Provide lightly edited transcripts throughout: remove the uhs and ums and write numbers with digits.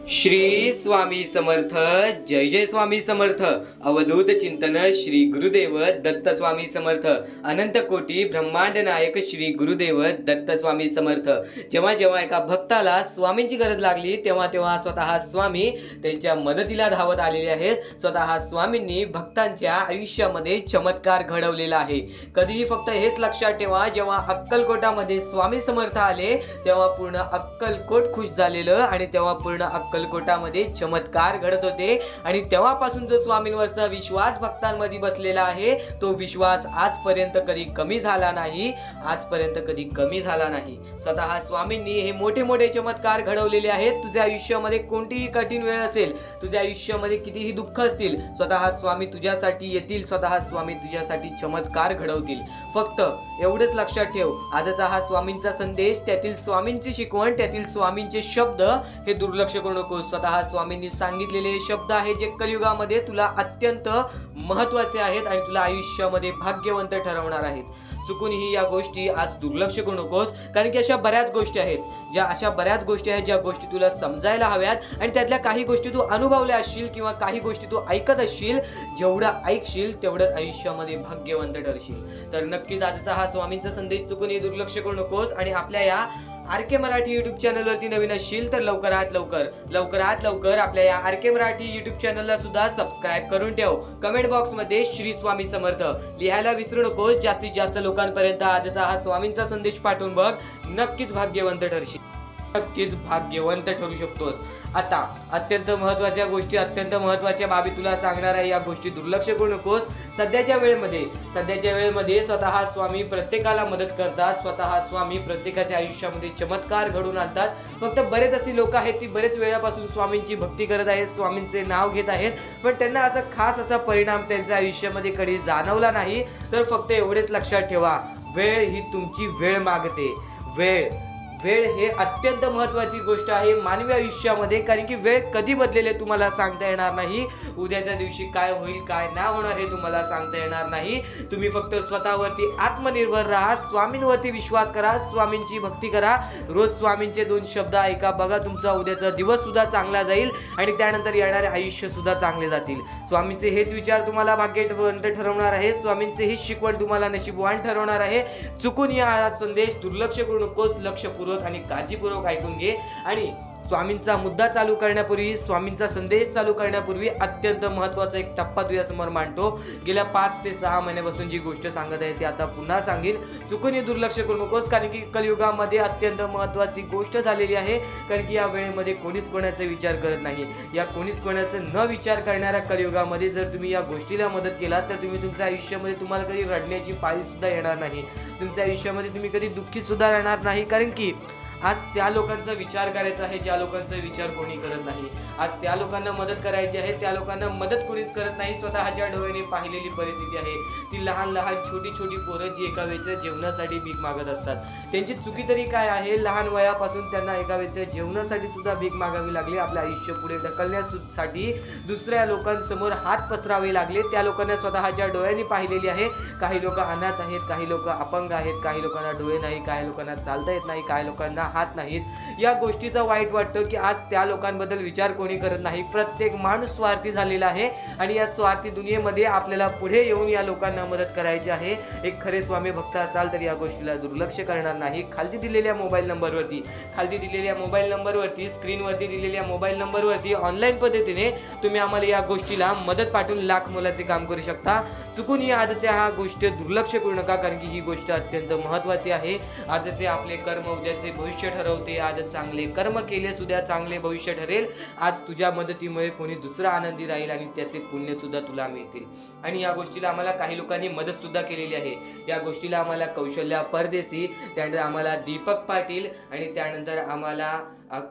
श्री स्वामी समर्थ. जय जय स्वामी समर्थ. अवधूत चिंतन श्री गुरुदेव दत्त स्वामी समर्थ. अनंत कोटी ब्रह्मांड नायक श्री गुरुदेव दत्त स्वामी समर्थ. जेव्हा जेव्हा एका भक्ताला स्वामींची गरज लागली तेव्हा तेव्हा स्वतः स्वामी त्यांच्या मदतीला धावत आलेले आहेत. स्वतः स्वामींनी भक्तांच्या आयुष्यामध्ये चमत्कार घडवलेला आहे. कधीही फक्त हेच लक्षात ठेवा, जेव्हा अक्कलकोटामध्ये स्वामी समर्थ आले तेव्हा पूर्ण अक्कलकोट खुश झालेलं आणि तेव्हा पूर्ण अक्कलकोटामध्ये चमत्कार घडत होते. आणि तेव्हापासून जो स्वामींवरचा विश्वास भक्तांमध्ये बसलेला आहे तो विश्वास आजपर्यंत कधी कमी झाला नाही. स्वतः स्वामींनी हे मोठे मोठे चमत्कार घडवलेले आहेत. तुझ्या आयुष्यामध्ये कोणतीही कठीण वेळ असेल, तुझ्या आयुष्यामध्ये कितीही दुःख असतील, स्वतः स्वामी तुझ्यासाठी येतील. स्वतः स्वामी तुझ्यासाठी चमत्कार घडवतील. फक्त एवढंच लक्षात ठेव, आजचा हा स्वामींचा संदेश, त्यातील स्वामींची शिकवण, त्यातील स्वामींचे शब्द हे दुर्लक्ष करू नको. स्वतः स्वामींनी सांगितलेले शब्द आहेत जे कलियुगामध्ये तुला अत्यंत महत्वाचे आहेत आणि तुला आयुष्यामध्ये भाग्यवंत ठरवणार आहेत. चुकूनही या गोष्टी आज दुर्लक्ष करू नकोस, कारण की अशा बऱ्याच गोष्टी आहेत ज्या गोष्टी तुला समजायला हव्यात आणि त्यातल्या काही गोष्टी तू अनुभवल्या असशील किंवा काही गोष्टी तू ऐकत असशील. जेवढं ऐकशील तेवढंच आयुष्यामध्ये भाग्यवंत ठरशील. तर नक्कीच आजचा हा स्वामींचा संदेश चुकूनही दुर्लक्ष करू नकोस. आणि आपल्या या आर.के. मराठी युट्यूब चॅनलवरती नवीन असशील तर लवकरात लवकर आपल्या या आर.के. मराठी युट्यूब चॅनलला सुद्धा सबस्क्राईब करून ठेव. कमेंट बॉक्समध्ये श्री स्वामी समर्थ लिहायला विसरू नकोस. जास्तीत जास्त लोकांपर्यंत आजचा हा स्वामींचा संदेश पाठवून बघ. नक्कीच भाग्यवंत ठरशील, नक्कीच भाग्यवंत ठरू शकतोस. आता अत्यंत महत्वाच्या बाबी तुला सांगणार आहे. या गोष्टी दुर्लक्ष करू नकोस. सध्याच्या वेळेमध्ये स्वतः स्वामी प्रत्येकाला मदत करतात. स्वतः स्वामी प्रत्येकाच्या आयुष्यामध्ये चमत्कार घडवून आणतात. फक्त बरेच अशी लोक आहेत ती बरेच वेळापासून स्वामींची भक्ती करत आहेत, स्वामींचे नाव घेत आहेत, पण त्यांना असा खास असा परिणाम त्यांच्या आयुष्यामध्ये कधी जाणवला नाही. तर फक्त एवढेच लक्षात ठेवा, वेळ ही तुमची वेळ मागते. वेळ हे अत्यंत महत्वाची गोष्ट आहे मानवी आयुष्यामध्ये, कारण की वेळ कधी बदलेले तुम्हाला सांगता येणार नाही. उद्याच्या दिवशी काय होईल काय नाही होणार हे तुम्हाला सांगता येणार नाही. तुम्ही फक्त स्वतःवरती आत्मनिर्भर राहा, स्वामींवरती विश्वास करा, स्वामींची भक्ती करा, रोज स्वामींचे 2 शब्द ऐका. बघा तुमचा उद्याचा दिवस सुद्धा चांगला जाईल आणि त्यानंतर येणारे आयुष्य सुद्धा चांगले जातील. स्वामींचे हेच विचार तुम्हाला भाग्यवंत ठरवणार आहे. स्वामींचे हेच शिकवण तुम्हाला नशीबवान ठरवणार आहे. चुकून या संदेश दुर्लक्ष करू नकोस. लक्षपूर्वक आणि काळजीपूर्वक ऐकून घे. आणि स्वामींचा मुद्दा चालू करण्यापूर्वी, स्वामींचा संदेश चालू करण्यापूर्वी अत्यंत महत्वाचा एक टप्पा तुझ्यासमोर मांडतो. गेल्या 5 ते 6 महिन्यापासून जी गोष्ट सांगत आहे ती आता पुन्हा सांगेन. चुकूनही दुर्लक्ष करू नकोस, कारण की कलियुगामध्ये अत्यंत महत्वाची गोष्ट झालेली आहे. कारण की या वेळेमध्ये कोणीच कोणाचा विचार करत नाही. या कोणीच कोणाचा न विचार करणाऱ्या कलियुगामध्ये जर तुम्ही या गोष्टीला मदत केला तर तुम्ही तुमच्या आयुष्यामध्ये तुम्हाला कधी रडण्याची पाळी सुद्धा येणार नाही. तुमच्या आयुष्यामध्ये तुम्ही कधी दुःखी सुद्धा राहणार नाही. कारण की आज त्या लोकांचा विचार करायचा आहे ज्या लोकांचा विचार कोणी करत नाही. आज त्या लोकांना मदत करायची आहे, त्या लोकांना मदत कोणीच करत नाही. स्वतःच्या डोळ्याने पाहिलेली परिस्थिती आहे ती. लहान छोटी पोरं जी एका वेळच्या जेवणासाठी भीक मागत असतात. त्यांची चुकी तरी काय आहे? लहान वयापासून त्यांना एका वेळच्या जेवणासाठी सुद्धा भीक मागावी लागली. आपलं आयुष्य पुढे ढकलण्यासाठी दुसऱ्या लोकांसमोर हात पसरावे लागले. त्या लोकांना स्वतःच्या डोळ्यांनी पाहिलेली आहे. काही लोक अनाथ आहेत, काही लोक अपंग आहेत, काही लोकांना डोळे नाही, काही लोकांना चालता येत नाही, काही लोकांना हात नाहीत. या गोष्टीचा वाईट वाटतं की आज त्या लोकांबद्दल विचार कोणी करत नाही. प्रत्येक माणूस स्वार्थी झालेला आहे आणि या स्वार्थी दुनियेमध्ये आपल्याला पुढे येऊन या लोकांना मदत करायची आहे. एक खरे स्वामी भक्त असाल तर या गोष्टीला दुर्लक्ष करणार नाही. खालती दिलेल्या मोबाईल नंबरवरती स्क्रीनवरती दिलेल्या मोबाईल नंबरवरती ऑनलाईन पद्धतीने तुम्ही आम्हाला या गोष्टीला मदत पाठवून लाख मोलाचे काम करू शकता. चुकून ही आजच्या हा गोष्ट दुर्लक्ष करू नका, कारण की ही गोष्ट अत्यंत महत्वाची आहे. आजचे आपले कर्म उद्याचे भविष्य ठरवते. आज चांगले कर्म केले सुद्धा चांगले भविष्य ठरेल. आज तुझ्या मदतीमुळे कोणी दुसरा आनंदी राहील आणि त्याचे पुण्य सुद्धा तुला मिळतील. आणि या गोष्टीला आम्हाला काही लोकांनी मदत सुद्धा केलेली आहे. या गोष्टीला आम्हाला कौशल्या परदेशी, त्यानंतर आम्हाला दीपक पाटील आणि त्यानंतर आम्हाला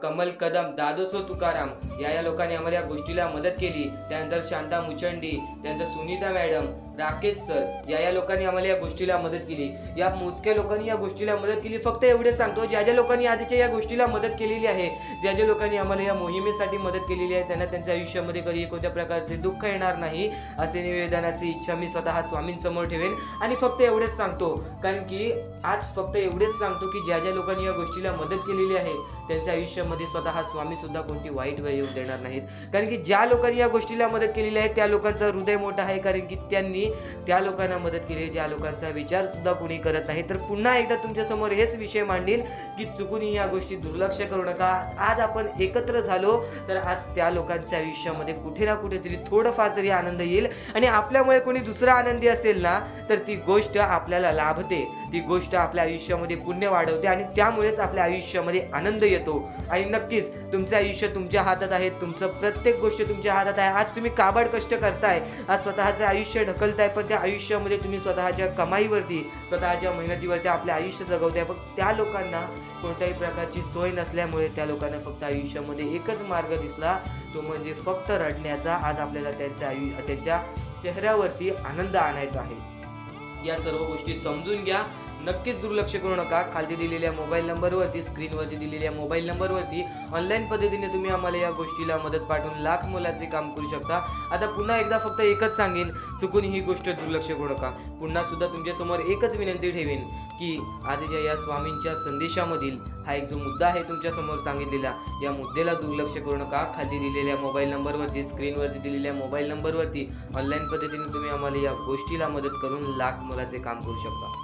कमल कदम, दादोसो तुकाराम या लोकांनी आम्हाला या गोष्टीला मदत केली. त्यानंतर शांता मुचंडी, त्यानंतर सुनीता मॅडम, राकेश सर या लोकांनी आम्हाला या गोष्टीला मदत केली. या मोजक्या लोकांनी या गोष्टीला मदत केली. फक्त एवढे सांगतो, ज्या लोकांनी लोकांनी आजच्या या गोष्टीला मदत केलेली आहे, ज्या ज्या लोकांनी आम्हाला या मोहिमेसाठी मदत केलेली आहे, त्यांना त्यांच्या आयुष्यामध्ये कधी कोणत्या प्रकारचे दुःख येणार नाही असे निवेदन, अशी इच्छा मी स्वतः स्वामींसमोर ठेवेन. आणि फक्त एवढेच सांगतो, कारण की आज फक्त एवढेच सांगतो की ज्या ज्या लोकांनी या गोष्टीला मदत केलेली आहे त्यांच्या आयुष्यामध्ये स्वतः स्वामी सुद्धा कोणती वाईट वेळ येऊ देणार नाहीत. कारण की ज्या लोकांनी या गोष्टीला मदत केलेली आहे त्या लोकांचं हृदय मोठं आहे, कारण की त्यांनी त्या लोकांना मदत केली ज्या लोकांचा विचार सुद्धा कोणी करत नाही. तर पुन्हा एकदा तुमच्या समोर हेच विषय मांडील की चुकूनही या गोष्टी दुर्लक्ष करू नका. आज आपण एकत्र झालो तर आज त्या लोकांच्या आयुष्यामध्ये कुठे ना कुठेतरी थोडंफार तरी आनंद येईल, आणि आपल्यामुळे कोणी दुसरा आनंदी असेल ना तर ती गोष्ट आपल्याला लाभते, ती गोष्ट आपल्या आयुष्यामध्ये पुण्य वाढवते आणि त्यामुळेच आपल्या आयुष्यामध्ये आनंद येतो. आणि नक्कीच तुमचं आयुष्य तुमच्या हातात आहे, तुमचं प्रत्येक गोष्ट तुमच्या हातात आहे. आज तुम्ही काबाड कष्ट करताय, आज स्वतःचं आयुष्य ढकलताय, पण त्या आयुष्यामध्ये तुम्ही स्वतःच्या कमाईवरती, स्वतःच्या मेहनतीवरती आपले आयुष्य जगवताय. फक्त त्या लोकांना कोणत्याही प्रकारची सोय नसल्यामुळे त्या लोकांना फक्त आयुष्यामध्ये एकच मार्ग दिसला, तो म्हणजे फक्त रडण्याचा. आज आपल्याला त्यांच्या चेहऱ्यावरती आनंद आणायचा आहे. या सर्व गोष्टी समजून घ्या, नक्कीच दुर्लक्ष करू नका. खाली दिलेल्या मोबाईल नंबरवरती, स्क्रीनवरती दिलेल्या मोबाईल नंबरवरती ऑनलाईन पद्धतीने तुम्ही आम्हाला या गोष्टीला मदत पाठवून लाख मोलाचे काम करू शकता. आता पुन्हा एकदा फक्त एकच सांगेन, चुकून ही गोष्ट दुर्लक्ष करू नका. पुन्हा सुद्धा तुमच्यासमोर एकच विनंती ठेवीन की आजच्या या स्वामींच्या संदेशामधील हा एक जो मुद्दा आहे तुमच्यासमोर सांगितलेला, या मुद्द्याला दुर्लक्ष करू नका. खाली दिलेल्या मोबाईल नंबरवरती, स्क्रीनवरती दिलेल्या मोबाईल नंबरवरती ऑनलाईन पद्धतीने तुम्ही आम्हाला या गोष्टीला मदत करून लाख मोलाचे काम करू शकता.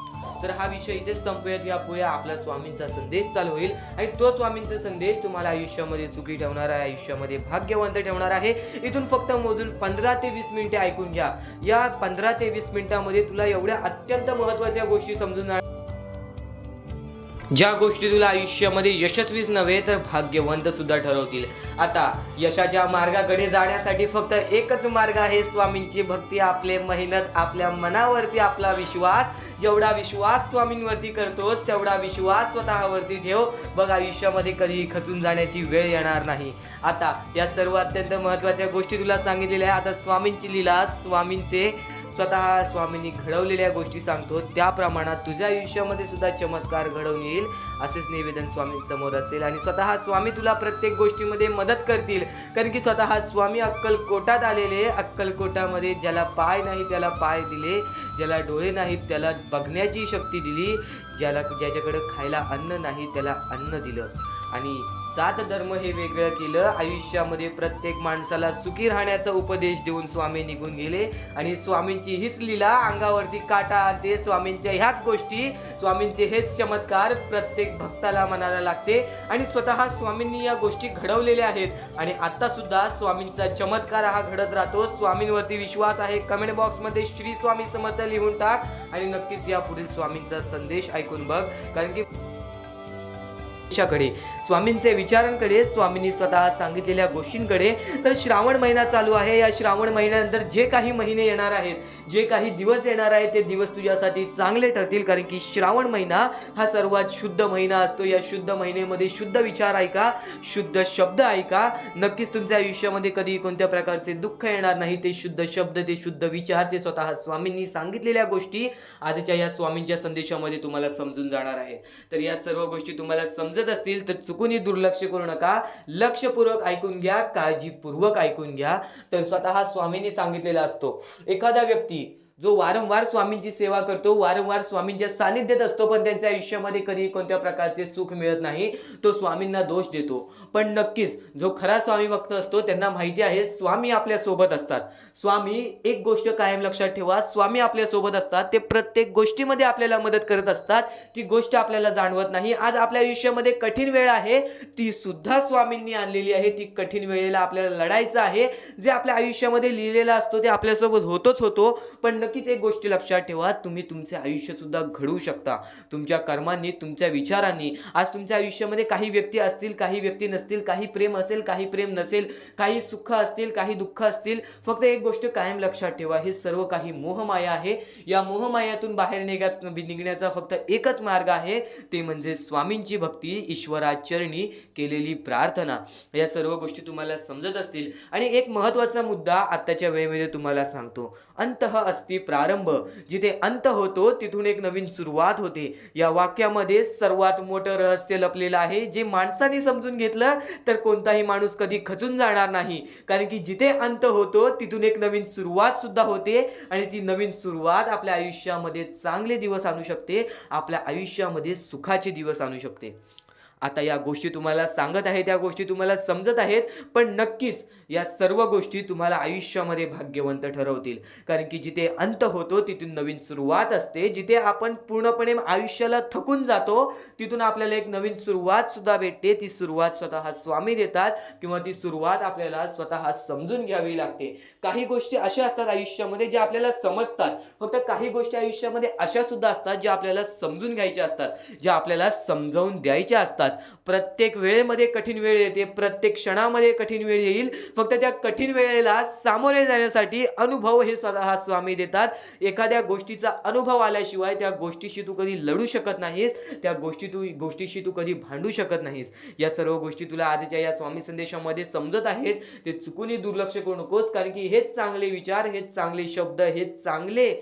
तर हा विषय इथेच संपूयात. यापुढे आपला स्वामींचा संदेश चालू होईल आणि तो स्वामींचा संदेश तुम्हाला आयुष्यामध्ये सुखी ठेवणार आहे, आयुष्यामध्ये भाग्यवंत ठेवणार आहे. इथून फक्त मोजून 15 ते 20 मिनिटे ऐकून घ्या. या 15 ते 20 मिनिटांमध्ये तुला एवढ्या अत्यंत महत्त्वाच्या गोष्टी समजून जाणार, ज्या गोष्टी तुला आयुष्यामध्ये यशस्वीच नव्हे तर भाग्यवंत सुद्धा ठरवतील. आता यशाच्या मार्गाकडे जाण्यासाठी फक्त एकच मार्ग आहे, स्वामींची भक्ती, आपले मेहनत, आपल्या मनावरती आपला विश्वास. जेवढा विश्वास स्वामींवरती करतोस तेवढा विश्वास स्वतःवरती ठेव, बघ आयुष्यामध्ये कधीही खचून जाण्याची वेळ येणार नाही. आता या सर्व अत्यंत महत्त्वाच्या गोष्टी तुला सांगितलेल्या आहे. आता स्वामींची लीला, स्वतः स्वामींनी घडवलेल्या गोष्टी सांगतो, त्या प्रमाणात तुझ्या आयुष्यामध्ये सुद्धा चमत्कार घडवून येईल असेच निवेदन स्वामींसमोर असेल. आणि स्वतः स्वामी तुला प्रत्येक गोष्टीमध्ये मदत करतील, कारण की स्वतः स्वामी अक्कलकोटात आलेले. अक्कलकोटामध्ये ज्याला पाय नाही त्याला पाय दिले, ज्याला डोळे नाहीत त्याला बघण्याची शक्ती दिली, ज्याच्याकडे खायला अन्न नाही त्याला अन्न दिलं. आणि जात धर्म हे वेगळं केलं. आयुष्यामध्ये प्रत्येक माणसाला सुखी राहण्याचा उपदेश देऊन स्वामी निघून गेले. आणि स्वामींची हीच लीला अंगावरती काटा आणते. स्वामींच्या ह्याच गोष्टी, स्वामींचे हेच चमत्कार प्रत्येक भक्ताला मनाला लागते. आणि स्वतः स्वामींनी या गोष्टी घडवलेल्या आहेत आणि आता सुद्धा स्वामींचा चमत्कार हा घडत राहतो. स्वामींवरती विश्वास आहे, कमेंट बॉक्समध्ये श्री स्वामी समर्थ लिहून टाक आणि नक्कीच या पुढील स्वामींचा संदेश ऐकून बघ, कारण की स्वामींचे विचारांकडे, स्वामींनी स्वतः सांगितलेल्या गोष्टींकडे. तर श्रावण महिना चालू आहे. या श्रावण महिन्यानंतर जे काही महिने येणार आहेत, जे काही दिवस येणार आहेत, ते दिवस तुझ्यासाठी चांगले ठरतील, कारण की श्रावण महिना हा सर्वात शुद्ध महिना असतो. या शुद्ध महिन्यामध्ये शुद्ध विचार ऐका, शुद्ध शब्द ऐका. नक्कीच तुमच्या आयुष्यामध्ये कधी कोणत्या प्रकारचे दुःख येणार नाही. ते शुद्ध शब्द, ते शुद्ध विचार, ते स्वतः स्वामींनी सांगितलेल्या गोष्टी आजच्या या स्वामींच्या संदेशामध्ये तुम्हाला समजून जाणार आहे. तर या सर्व गोष्टी तुम्हाला समजत असतील तर चुकूनही दुर्लक्ष करू नका, लक्षपूर्वक ऐकून घ्या, काळजीपूर्वक ऐकून घ्या. तर स्वतः स्वामींनी सांगितलेला असतो, एखादा व्यक्ती जो वारंवार स्वामींची सेवा करतो, वारंवार स्वामींच्या सानिध्यात असतो, पण त्यांच्या आयुष्यामध्ये कधी कोणत्या प्रकारचे सुख मिळत नाही, तो स्वामींना दोष देतो. पण नक्कीच जो खरा स्वामी भक्त असतो त्यांना माहिती आहे स्वामी आपल्या सोबत असतात. स्वामी, एक गोष्ट कायम लक्षात ठेवा, स्वामी आपल्या सोबत असतात. ते प्रत्येक गोष्टीमध्ये आपल्याला मदत करत असतात. ती गोष्ट आपल्याला जाणवत नाही. आज आपल्या आयुष्यामध्ये कठीण वेळ आहे, ती सुद्धा स्वामींनी आणलेली आहे. ती कठीण वेळेला आपल्याला लढायचं आहे. जे आपल्या आयुष्यामध्ये लिहिलेलं असतो ते आपल्यासोबत होतोच होतो. पण नक्कीच एक गोष्ट लक्षात ठेवा, तुम्ही तुमचे आयुष्य सुद्धा घडवू शकता तुमच्या कर्मांनी, तुमच्या विचारांनी. आज तुमच्या आयुष्यामध्ये काही व्यक्ती असतील, काही व्यक्ती नसतील, काही प्रेम असेल, काही प्रेम नसेल, काही सुख असतील, काही दुःख असतील. फक्त एक गोष्ट कायम लक्षात ठेवा, हे सर्व काही मोहमाया आहे. या मोहमायातून बाहेर निघण्याचा फक्त एकच मार्ग आहे, ते म्हणजे स्वामींची भक्ती, ईश्वराचरणी केलेली प्रार्थना. या सर्व गोष्टी तुम्हाला समजत असतील. आणि एक महत्त्वाचा मुद्दा आत्ताच्या वेळेमध्ये तुम्हाला सांगतो, अंतः अस्ति असती प्रारंभ, जिथे अंत होतो तिथून एक नवीन सुरुवात होते. या वाक्यामध्ये सर्वात मोठं रहस्य लपलेलं आहे, जे माणसाने समजून घेतलं तर कोणताही माणूस कधी खचून जाणार नाही. कारण की जिथे अंत होतो तिथून एक नवीन सुरुवात सुद्धा होते आणि ती नवीन सुरुवात आपल्या आयुष्यामध्ये चांगले दिवस आणू शकते, आपल्या आयुष्यामध्ये सुखाचे दिवस आणू शकते. आता या गोष्टी तुम्हाला सांगत आहे, त्या गोष्टी तुम्हाला समजत आहेत, पण नक्कीच या सर्व गोष्टी तुम्हाला आयुष्यामध्ये भाग्यवंत ठरवतील. कारण की जिथे अंत होतो तिथून नवीन सुरुवात असते. जिथे आपण पूर्णपणे आयुष्याला थकून जातो तिथून आपल्याला एक नवीन सुरुवात सुद्धा भेटते. ती सुरुवात स्वतः स्वामी देतात किंवा ती सुरुवात आपल्याला स्वतः समजून घ्यावी लागते. काही गोष्टी अशा असतात आयुष्यामध्ये ज्या आपल्याला समजतात, फक्त काही गोष्टी आयुष्यामध्ये अशा सुद्धा असतात ज्या आपल्याला समजून घ्यायच्या असतात, ज्या आपल्याला समजावून द्यायच्या असतात. प्रत्येक वेळेमध्ये कठीण वेळ येते, प्रत्येक क्षणामध्ये कठीण वेळ येईल. फक्त त्या कठीण वेळेला सामोरे जाण्यासाठी अनुभव हे स्वतः स्वामी देतात. एखाद्या गोष्टीचा अनुभव आल्याशिवाय त्या गोष्टीशी तू कधी लढू शकत नाहीस, त्या गोष्टीशी तू कधी भांडू शकत नाहीस. या सर्व गोष्टी तुला आजच्या या स्वामी संदेशामध्ये समजत आहेत, ते चुकूनही दुर्लक्ष करू नकोस. कारण की हेच चांगले विचार, हेच चांगले शब्द, हेच चांगले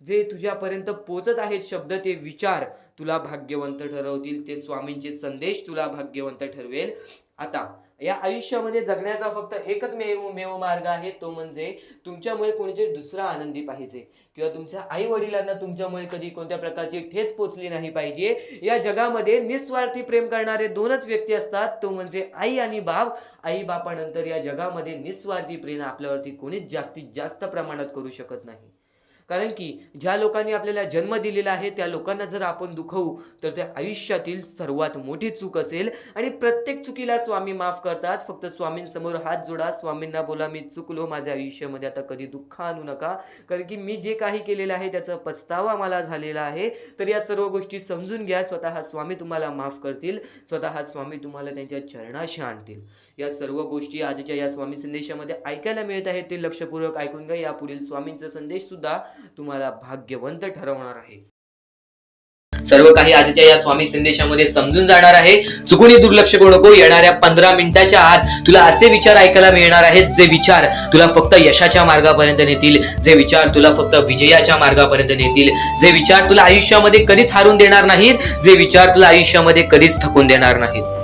जे तुझ्यापर्यंत पोचत आहेत शब्द, ते विचार तुला भाग्यवंत ठरवतील. ते स्वामींचे संदेश तुला भाग्यवंत ठरवेल. आता या आयुष्यामध्ये जगण्याचा फक्त एकच मेव मार्ग आहे, तो म्हणजे तुमच्यामुळे कोणीतरी दुसरा आनंदी पाहिजे किंवा तुमच्या आई वडिलांना तुमच्यामुळे कधी कोणत्या प्रकारची ठेच पोचली नाही पाहिजे. या जगामध्ये निस्वार्थी प्रेम करणारे दोनच व्यक्ती असतात, तो म्हणजे आई आणि बाप. आई बापानंतर या जगामध्ये निस्वार्थी प्रेम आपल्यावरती कोणीच जास्तीत जास्त प्रमाणात करू शकत नाही. कारण की ज्या लोकांनी आपल्याला जन्म दिलेला आहे त्या लोकांना जर आपण दुखवू तर त्या आयुष्यातील सर्वात मोठी चूक असेल. आणि प्रत्येक चुकीला स्वामी माफ करतात. फक्त स्वामींसमोर हात जोडा, स्वामींना बोला मी चुकलो, माझ्या आयुष्यामध्ये आता कधी दुःख आणू नका, कारण की मी जे काही केलेलं आहे त्याचा पछतावा मला झालेला आहे. तर या सर्व गोष्टी समजून घ्या. स्वतः स्वामी तुम्हाला माफ करतील, स्वतः स्वामी तुम्हाला त्यांच्या चरणाशी आणतील. या सर्व गोष्टी आजच्या या स्वामी संदेशामध्ये ऐकायला मिळत आहेत, ते लक्षपूर्वक ऐकून घ्या. यापुढील स्वामींचा संदेश सुद्धा तुम्हाला भाग्यवंत ठरवणार आहे. सर्व काही आजच्या या स्वामी संदेशामध्ये समजून जाणार आहे. चुकूनही दुर्लक्ष करू नको. येणाऱ्या 15 मिनिटाच्या आत तुला असे विचार ऐकायला मिळणार आहेत, जे विचार तुला फक्त यशाच्या मार्गापर्यंत नेतील, जे विचार तुला फक्त विजयाच्या मार्गापर्यंत नेतील, जे विचार तुला आयुष्यामध्ये कधीच हारून देणार नाहीत, जे विचार तुला आयुष्यामध्ये कधीच थकून देणार नाहीत.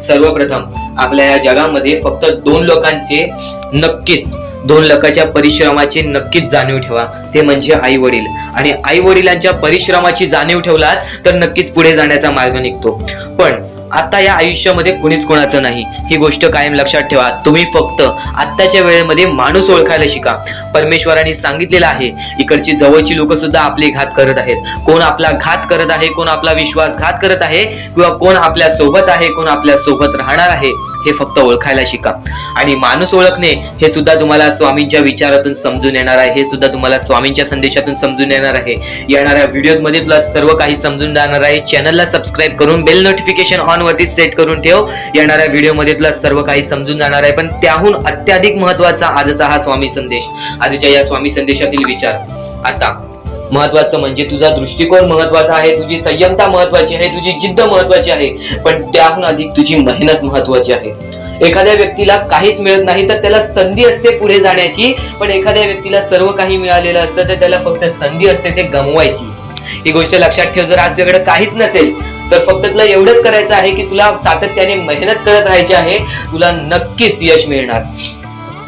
सर्वप्रथम आपल्या या जगामध्ये फक्त 2 लोकांचे नक्कीच 2 लोकांच्या परिश्रमाची नक्कीच जाणीव ठेवा, ते म्हणजे आई वडील. आणि आई वडिलांच्या परिश्रमाची जाणीव ठेवलात तर नक्कीच पुढे जाण्याचा मार्ग निघतो. पण आता या आयुष्यामध्ये कुणीच कोणाचं नाही, ही गोष्ट कायम लक्षात ठेवा. तुम्ही फक्त आत्ताच्या वेळेमध्ये माणूस ओळखायला शिका. परमेश्वरांनी सांगितलेलं आहे, इकडची जवळची लोक सुद्धा आपले घात करत आहेत. कोण आपला घात करत आहे, कोण आपला विश्वासघात करत आहे, किंवा कोण आपल्या सोबत आहे, कोण आपल्या सोबत राहणार आहे, हे फक्त ओळखायला शिका. आणि माणूस ओळखणे हे सुद्धा तुम्हाला स्वामींच्या विचारातून समजून येणार आहे, हे सुद्धा तुम्हाला स्वामींच्या संदेशातून समजून येणार आहे. येणाऱ्या व्हिडिओमध्ये तुला सर्व काही समजून जाणार आहे. चॅनलला सबस्क्राईब करून बेल नोटिफिकेशन ऑन वरती सेट करून ठेव. येणाऱ्या व्हिडिओमध्ये तुला सर्व काही समजून जाणार आहे. पण त्याहून अत्याधिक महत्वाचा आजचा हा स्वामी संदेश, आजच्या या स्वामी संदेशातील विचार. आता महत्वाचं म्हणजे तुझा दृष्टिकोन महत्वाचा आहे, तुझी संयमता महत्वाची आहे, तुझी जिद्द महत्वाची आहे, पण त्याहून अधिक तुझी मेहनत महत्वाची आहे. एखाद्या व्यक्तीला काहीच मिळत नाही तर त्याला संधी असते पुढे जाण्याची, पण एखाद्या व्यक्तीला सर्व काही मिळालेलं असतं तर त्याला फक्त संधी असते ते गमवायची. ही गोष्ट लक्षात ठेव. जर आज तुझ्याकडे काहीच नसेल तर फक्त तुला एवढंच करायचं आहे की तुला सातत्याने मेहनत करत राहायची आहे, तुला नक्कीच यश मिळणार.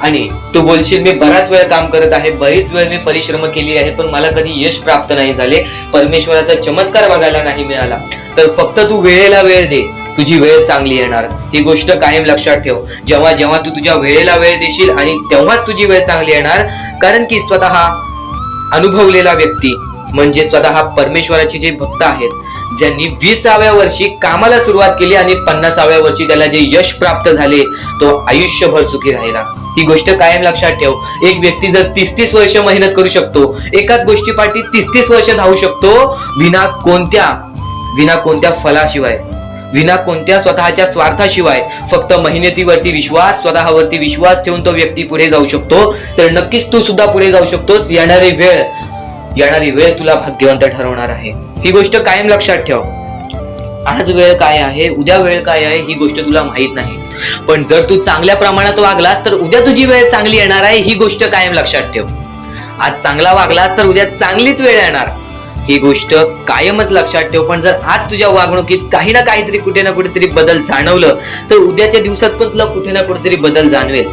आणि तू बोलशील मी बराच वेळ काम करत आहे, बरीच वेळ मी परिश्रम केली आहे, पण मला कधी यश प्राप्त नाही झाले, परमेश्वराचा चमत्कार बघायला नाही मिळाला. तर फक्त तू वेळेला वेळ दे, तुझी वेळ चांगली येणार. ही गोष्ट कायम लक्षात ठेव. जेव्हा जेव्हा तू तुझ्या वेळेला वेळ देशील आणि तेव्हाच तुझी वेळ चांगली येणार. कारण की स्वतः अनुभवलेला व्यक्ती म्हणजे स्वतः परमेश्वराचे जे भक्त आहेत, ज्यांनी 20व्या वर्षी कामाला सुरुवात केली आणि 50व्या वर्षी त्याला जे यश प्राप्त झाले, तो आयुष्यभर सुखी राहिला. ही गोष्ट कायम लक्षात ठेव. एक व्यक्ती जर 30-30 वर्ष मेहनत करू शकतो, एकाच गोष्टीपाठी 30-30 वर्ष धावू शकतो, विना कोणत्या फलाशिवाय, विना कोणत्या स्वतःच्या स्वार्थाशिवाय, फक्त मेहनतीवरती विश्वास, स्वतःवरती विश्वास ठेवून तो व्यक्ती पुढे जाऊ शकतो. तर नक्कीच तू सुद्धा पुढे जाऊ शकतोस. येणारी वेळ तुला भाग्यवंत ठरवणार आहे. ही गोष्ट कायम लक्षात ठेव. आज वेळ काय आहे, उद्या वेळ काय आहे, ही गोष्ट तुला माहित नाही, पण जर तू चांगल्या प्रमाणात वागलास तर उद्या तुझी वेळ चांगली येणार आहे. ही गोष्ट कायम लक्षात ठेव. आज चांगला वागलास तर उद्या चांगलीच वेळ येणार, ही गोष्ट कायमच लक्षात ठेव. पण जर आज तुझ्या वागणुकीत काही ना काहीतरी कुठे ना कुठेतरी बदल जाणवलं तर उद्याच्या दिवसात पण तुला कुठे ना कुठेतरी बदल जाणवेल.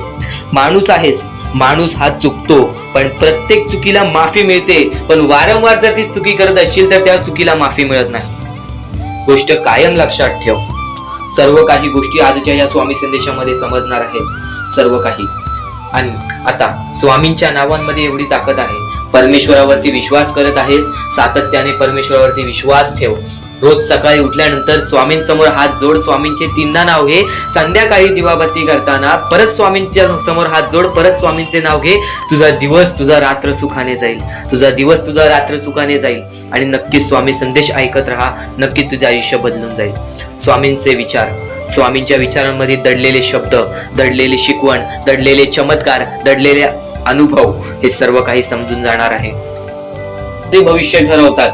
माणूस आहेस, माणूस हा चुकतो, पण प्रत्येक चुकीला माफी मिळते. पण वारंवार जर ती चुकी करत असशील तर त्या चुकीला माफी मिळत नाही. गोष्ट कायम लक्षात ठेव. सर्व काही गोष्टी आजच्या या स्वामी संदेशामध्ये समजणार आहेत, सर्व काही. आणि आता स्वामींच्या नावांमध्ये एवढी ताकद आहे. परमेश्वरावरती विश्वास करत आहेस, सातत्याने परमेश्वरावरती विश्वास ठेव. रोज सकाळी उठल्यानंतर स्वामींसमोर हात जोड, स्वामींचे 3दा नाव घे. संध्याकाळी दिवाबत्ती करताना परत स्वामींच्या समोर हात जोड, परत स्वामींचे नाव घे. तुझा दिवस, तुझा रात्र सुखाने जाईल. तुझा दिवस, तुझा रात्र सुखाने जाईल. आणि नक्कीच स्वामी संदेश ऐकत राहा, नक्कीच तुझे आयुष्य बदलून जाईल. स्वामींचे विचार, स्वामींच्या विचारांमध्ये दडलेले शब्द, दडलेले शिकवण, दडलेले चमत्कार, दडलेले अनुभव, हे सर्व काही समजून जाणार आहे. ते भविष्य ठरवतात.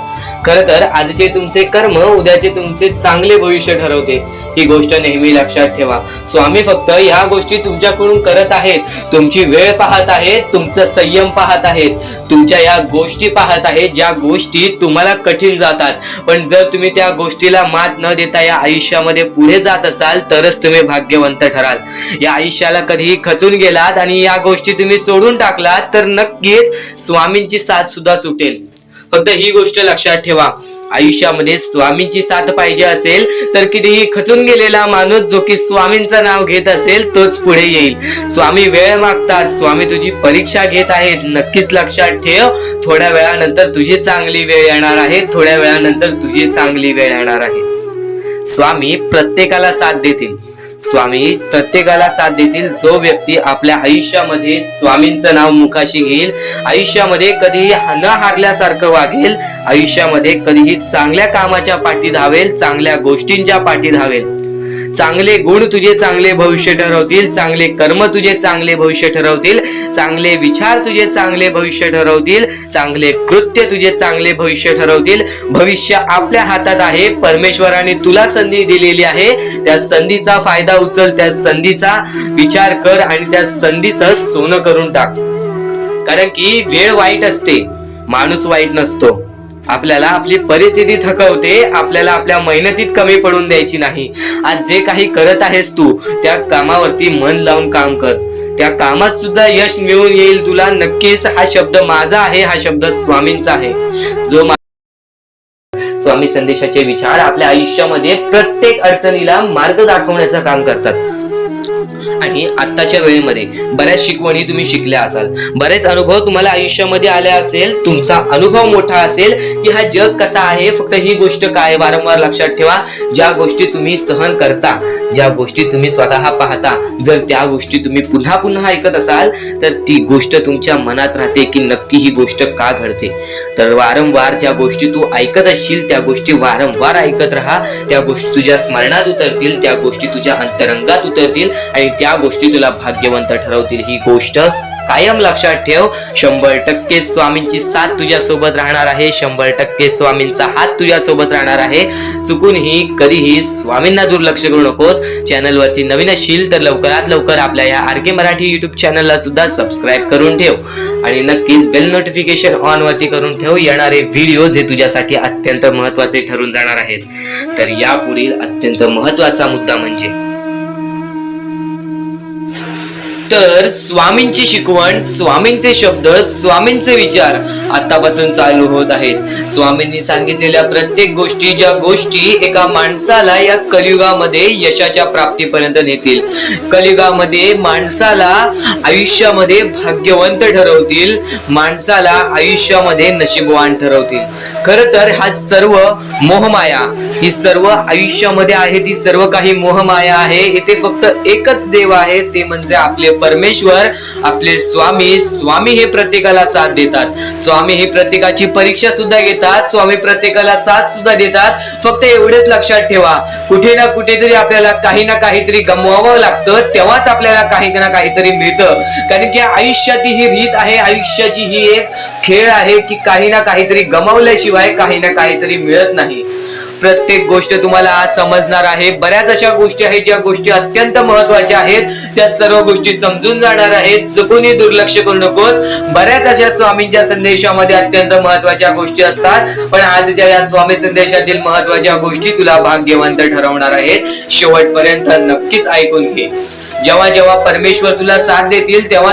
खरं तर आजचे तुमचे कर्म उद्याचे तुमचे चांगले भविष्य ठरवते. ही गोष्ट नेहमी लक्षात ठेवा. स्वामी फक्त या गोष्टी तुमच्याकडून करत आहेत. तुमची वेळ पाहत आहेत, तुमचा संयम पाहत आहेत, तुमच्या या गोष्टी पाहत आहेत ज्या गोष्टी तुम्हाला कठीण जातात. पण जर तुम्ही त्या गोष्टीला मात न देता या आयुष्यामध्ये पुढे जात असाल तरच तुम्ही भाग्यवंत ठराल. या आयुष्याला कधीही खचून गेलात आणि या गोष्टी तुम्ही सोडून टाकलात तर नक्कीच स्वामींची साथ सुद्धा सुटेल. फक्त ही गोष्ट लक्षात ठेवा, आयुष्यामध्ये स्वामींची साथ पाहिजे असेल तर कितीही खचून गेलेला माणूस जो की स्वामींचं नाव घेत असेल तोच पुढे येईल. स्वामी वेळ मागतात, स्वामी तुझी परीक्षा घेत आहेत. नक्कीच लक्षात ठेव, थोड्या वेळानंतर तुझी चांगली वेळ येणार आहे, थोड्या वेळानंतर तुझी चांगली वेळ येणार आहे. स्वामी प्रत्येकाला साथ देतील. स्वामी प्रत्येकाला साथ देतील. जो व्यक्ती आपल्या आयुष्यामध्ये स्वामींचं नाव मुखाशी घेईल, आयुष्यामध्ये कधीही न हारल्यासारखं वागेल, आयुष्यामध्ये कधीही चांगल्या कामाच्या पाठी धावेल, चांगल्या गोष्टींच्या पाठी धावेल. चांगले गुण तुझे चांगले भविष्य ठरवतील, चांगले कर्म तुझे चांगले भविष्य ठरवतील, चांगले विचार तुझे चांगले भविष्य ठरवतील, चांगले कृत्य तुझे चांगले भविष्य ठरवतील. भविष्य आपल्या हातात आहे. परमेश्वराने तुला संधी दिलेली आहे. त्या संधीचा फायदा उचल, त्या संधीचा विचार कर आणि त्या संधीचं सोनं करून टाक. कारण की वेळ वाईट असते, माणूस वाईट नसतो. आपल्याला आपली परिस्थिती थकवते, आपल्याला आपल्या मेहनतीत कमी पडून द्यायची नाही. आज जे काही करत आहेस तू त्या कामावरती मन लावून काम कर. त्या कामात सुद्धा यश मिळून येईल तुला. नक्कीच हा शब्द माझा आहे, हा शब्द स्वामींचा आहे. जो स्वामी संदेशाचे विचार आपल्या आयुष्यामध्ये प्रत्येक अडचणीला मार्ग दाखवण्याचं काम करतात. आणि आत्ताच्या वेळेमध्ये बऱ्याच शिकवणी तुम्ही शिकल्या असाल, बरेच अनुभव तुम्हाला आयुष्यामध्ये आले असेल. तुमचा अनुभव मोठा असेल की हा जग कसा आहे. फक्त ही गोष्ट काय वारंवार लक्षात ठेवा, ज्या गोष्टी तुम्ही सहन करता, ज्या गोष्टी तुम्ही स्वतः पाहता, जर त्या गोष्टी तुम्ही पुन्हा पुन्हा ऐकत असाल तर ती गोष्ट तुमच्या मनात राहते की नक्की ही गोष्ट का घडते. तर वारंवार ज्या गोष्टी तू ऐकत असशील त्या गोष्टी वारंवार ऐकत राहा. त्या गोष्टी तुझ्या स्मरणात उतरतील, त्या गोष्टी तुझ्या अंतरंगात उतरतील आणि त्या गोष्टी तुला भाग्यवंत ठरवतील. ही गोष्ट कायम लक्षात ठेव. 100% स्वामींची साथ तुझ्या सोबत राहणार आहे. 100% स्वामींचा हात तुझ्या सोबत राहणार आहे. चुकूनही कधीही स्वामींना दुर्लक्ष करू नकोस. चॅनल वरती नवीन असशील तर लवकरात लवकर आपल्या या RK मराठी युट्यूब चॅनलला सुद्धा सबस्क्राईब करून ठेव आणि नक्कीच बेल नोटिफिकेशन ऑन वरती करून ठेव. येणारे व्हिडिओ जे तुझ्यासाठी अत्यंत महत्त्वाचे ठरून जाणार आहेत. तर यापुढील अत्यंत महत्त्वाचा मुद्दा म्हणजे तर स्वामींची शिकवण, स्वामींचे शब्द, स्वामींचे विचार आतापासून चालू होत आहेत. स्वामींनी सांगितलेल्या प्रत्येक गोष्टी, ज्या गोष्टी एका माणसाला या कलियुगामध्ये यशाच्या प्राप्तीपर्यंत नेतील, कलियुगामध्ये माणसाला आयुष्यामध्ये भाग्यवंत ठरवतील, माणसाला आयुष्यामध्ये नशीबवान ठरवतील. खरं तर हा सर्व मोहमाया, ही सर्व आयुष्यामध्ये आहे ती सर्व काही मोहमाया आहे. इथे फक्त एकच देव आहे, ते म्हणजे आपले परमेश्वर, आपले स्वामी. स्वामी हे प्रत्येकाला साथ देतात. स्वामी हे प्रत्येकाची परीक्षा सुद्धा घेतात. स्वामी प्रत्येकाला साथ सुद्धा देतात. फक्त एवढेच लक्षात ठेवा, कुठे ना कुठेतरी आपल्याला काही ना काहीतरी गमवावं लागतं, तेव्हाच आपल्याला काही ना काहीतरी मिळतं. कारण की आयुष्याची ही रीत आहे, आयुष्याची ही एक खेळ आहे की काही ना काहीतरी गमावल्याशिवाय काही ना काहीतरी मिळत नाही. प्रत्येक गोष्ट तुम्हाला आज समजणार आहे. बऱ्याच अशा गोष्टी आहेत ज्या गोष्टी अत्यंत महत्वाच्या आहेत, त्या सर्व गोष्टी समजून जाणार आहेत. चुकूनही दुर्लक्ष करू नकोस. बऱ्याच अशा स्वामींच्या संदेशामध्ये अत्यंत महत्वाच्या गोष्टी असतात, पण आजच्या या स्वामी संदेशातील महत्वाच्या गोष्टी तुला भाग्यवंत ठरवणार आहेत. शेवटपर्यंत नक्कीच ऐकून घे. जेव्हा जेव्हा परमेश्वर तुला साथ देतील तेव्हा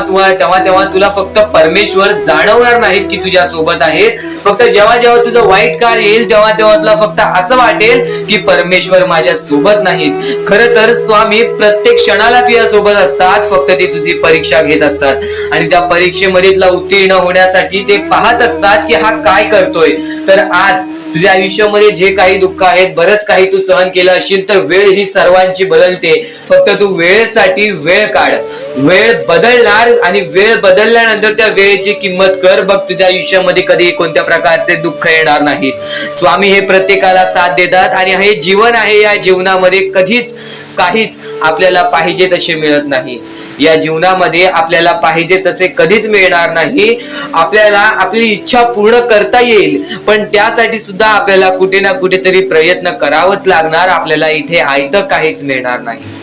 तुला फक्त परमेश्वर जाणवणार नाहीत की तुझ्या सोबत आहेत. फक्त जेव्हा जेव्हा तुझं वाईट काळ येईल तेव्हा तुला फक्त असं वाटेल की परमेश्वर माझ्या सोबत नाहीत. खरं तर स्वामी प्रत्येक क्षणाला तुझ्या सोबत असतात. फक्त ते तुझी परीक्षा घेत असतात आणि त्या परीक्षेमध्ये तुला उत्तीर्ण होण्यासाठी ते पाहत असतात की हा काय करतोय. तर आज तुझ्या आयुष्यामध्ये जे काही दुःख आहेत, बरंच काही तू सहन केलं असेल, तर वेळ ही सर्वांची बदलते. फक्त तू वेळेसाठी वेळ काढ. वेळ बदलणार आणि वेळ बदलल्यानंतर त्या वेळेची किंमत कर. बघ तुझ्या आयुष्यामध्ये कधी कोणत्या प्रकारचे दुःख येणार नाहीत. स्वामी हे प्रत्येकाला साथ देतात आणि हे जीवन आहे. या जीवनामध्ये कधीच काहीच आपल्याला पाहिजे तसे मिळत नाही. या जीवनामध्ये आपल्याला पाहिजे तसे कधीच मिळणार नाही. आपल्याला आपली इच्छा पूर्ण करता येईल, पण त्यासाठी सुद्धा आपल्याला कुठे ना कुठेतरी प्रयत्न करावंच लागणार. आपल्याला इथे आयतं काहीच मिळणार नाही,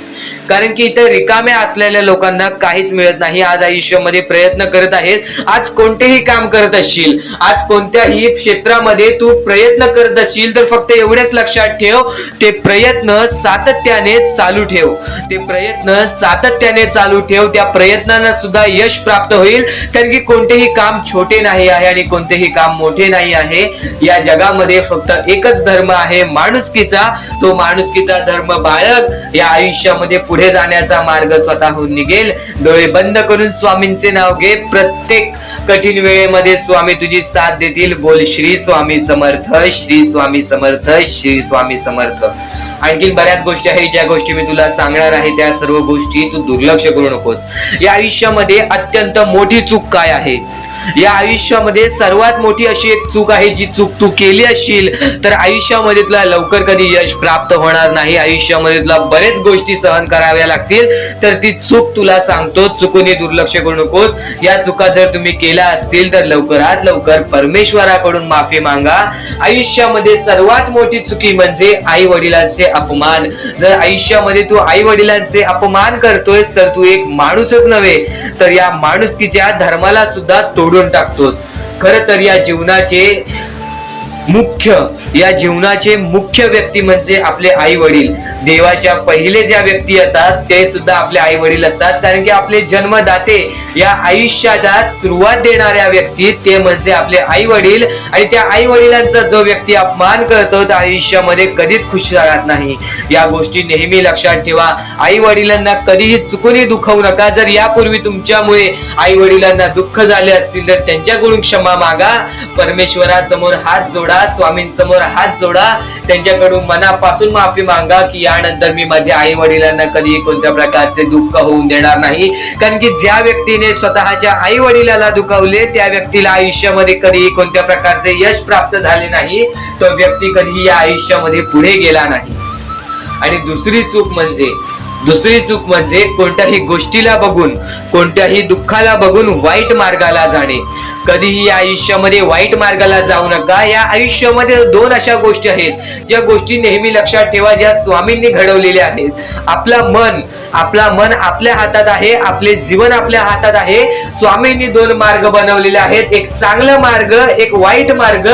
कारण की इथे रिकाम्या असलेल्या लोकांना काहीच मिळत नाही. आज आयुष्यामध्ये प्रयत्न करत आहेस, आज कोणतेही काम करत असशील, आज कोणत्याही क्षेत्रामध्ये तू प्रयत्न करत असशील, तर फक्त एवढेच लक्षात ठेव, ते प्रयत्न सातत्याने चालू ठेव. ते प्रयत्न सातत्याने चालू ठेव. त्या प्रयत्नांना सुद्धा यश प्राप्त होईल, कारण की कोणतेही काम छोटे नाही आहे आणि कोणतेही काम मोठे नाही आहे. या जगामध्ये फक्त एकच धर्म आहे, माणुसकीचा. तो माणुसकीचा धर्म बाळग. या आयुष्यामध्ये पुढे जाण्याचा मार्ग स्वतःहून निघेल. डोळे बंद करून स्वामींचे नाव घे. प्रत्येक कठीण वेळेमध्ये स्वामी तुझी साथ देतील. बोल श्री स्वामी समर्थ, श्री स्वामी समर्थ, श्री स्वामी समर्थ. आणखी बऱ्याच गोष्टी आहेत ज्या गोष्टी मी तुला सांगणार आहे. त्या सर्व गोष्टी तू दुर्लक्ष करू नकोस. या आयुष्यामध्ये अत्यंत मोठी चूक काय आहे? या आयुष्यामध्ये सर्वात मोठी अशी एक चूक आहे, जी चूक तू केली असशील तर आयुष्यामध्ये तुला लवकर कधी यश प्राप्त होणार नाही. आयुष्यामध्ये तुला बरेच गोष्टी सहन कराव्या लागतील. तर ती चूक तुला सांगतो, चुकूनही दुर्लक्ष करू नकोस. या चुका जर तुम्ही केल्या असतील तर लवकरात लवकर परमेश्वराकडून माफी मागा. आयुष्यामध्ये सर्वात मोठी चुकी म्हणजे आई वडिलांचे अपमान. जर आयुष्यामध्ये तू आई वडिलांचे अपमान करतोयस तर तू एक माणूसच नव्हे, तर या माणुसकीच्या धर्माला सुद्धा तोडून टाकतोस. खरं तर या जीवनाचे मुख्य व्यक्ती म्हणजे आपले आई वडील. देवाच्या पहिले ज्या व्यक्ती येतात ते सुद्धा आपले आई वडील असतात, कारण की आपले जन्मदाते, या आयुष्याला सुरुवात देणाऱ्या व्यक्ती ते म्हणजे आपले आई वडील. आणि त्या आई वडिलांचा जो व्यक्ती अपमान करतो त्या आयुष्यामध्ये कधीच खुश राहत नाही. या गोष्टी नेहमी लक्षात ठेवा. आई वडिलांना कधीही चुकूनही दुखवू नका. जर यापूर्वी तुमच्यामुळे आई वडिलांना दुःख झाले असतील तर त्यांच्याकडून क्षमा मागा. परमेश्वरासमोर हात जोडा, स्वामींसमोर हात जोडा, त्यांच्याकडून मनापासून माफी मागा की यानंतर मी माझ्या आई वडिलांना कधी कोणत्या प्रकारचे दुःख होऊन देणार नाही. कारण की ज्या व्यक्तीने स्वतःच्या आई वडिलाला दुखावले त्या व्यक्तीला आयुष्यामध्ये कधी कोणत्या प्रकारचे यश प्राप्त झाले नाही. तो व्यक्ती कधी या आयुष्यामध्ये पुढे गेला नाही. आणि दुसरी चूक म्हणजे कोणत्याही गोष्टीला बघून, कोणत्याही दुःखाला बघून वाईट मार्गाला जाणे. कधीही या आयुष्यामध्ये वाईट मार्गाला जाऊ नका. या आयुष्यामध्ये दोन अशा गोष्टी आहेत ज्या गोष्टी नेहमी लक्षात ठेवा, ज्या स्वामींनी घडवलेल्या आहेत. आपला मन आपल्या हातात आहे, आपले जीवन आपल्या हातात आहे. स्वामींनी दोन मार्ग बनवलेले आहेत, एक चांगला मार्ग, एक वाईट मार्ग.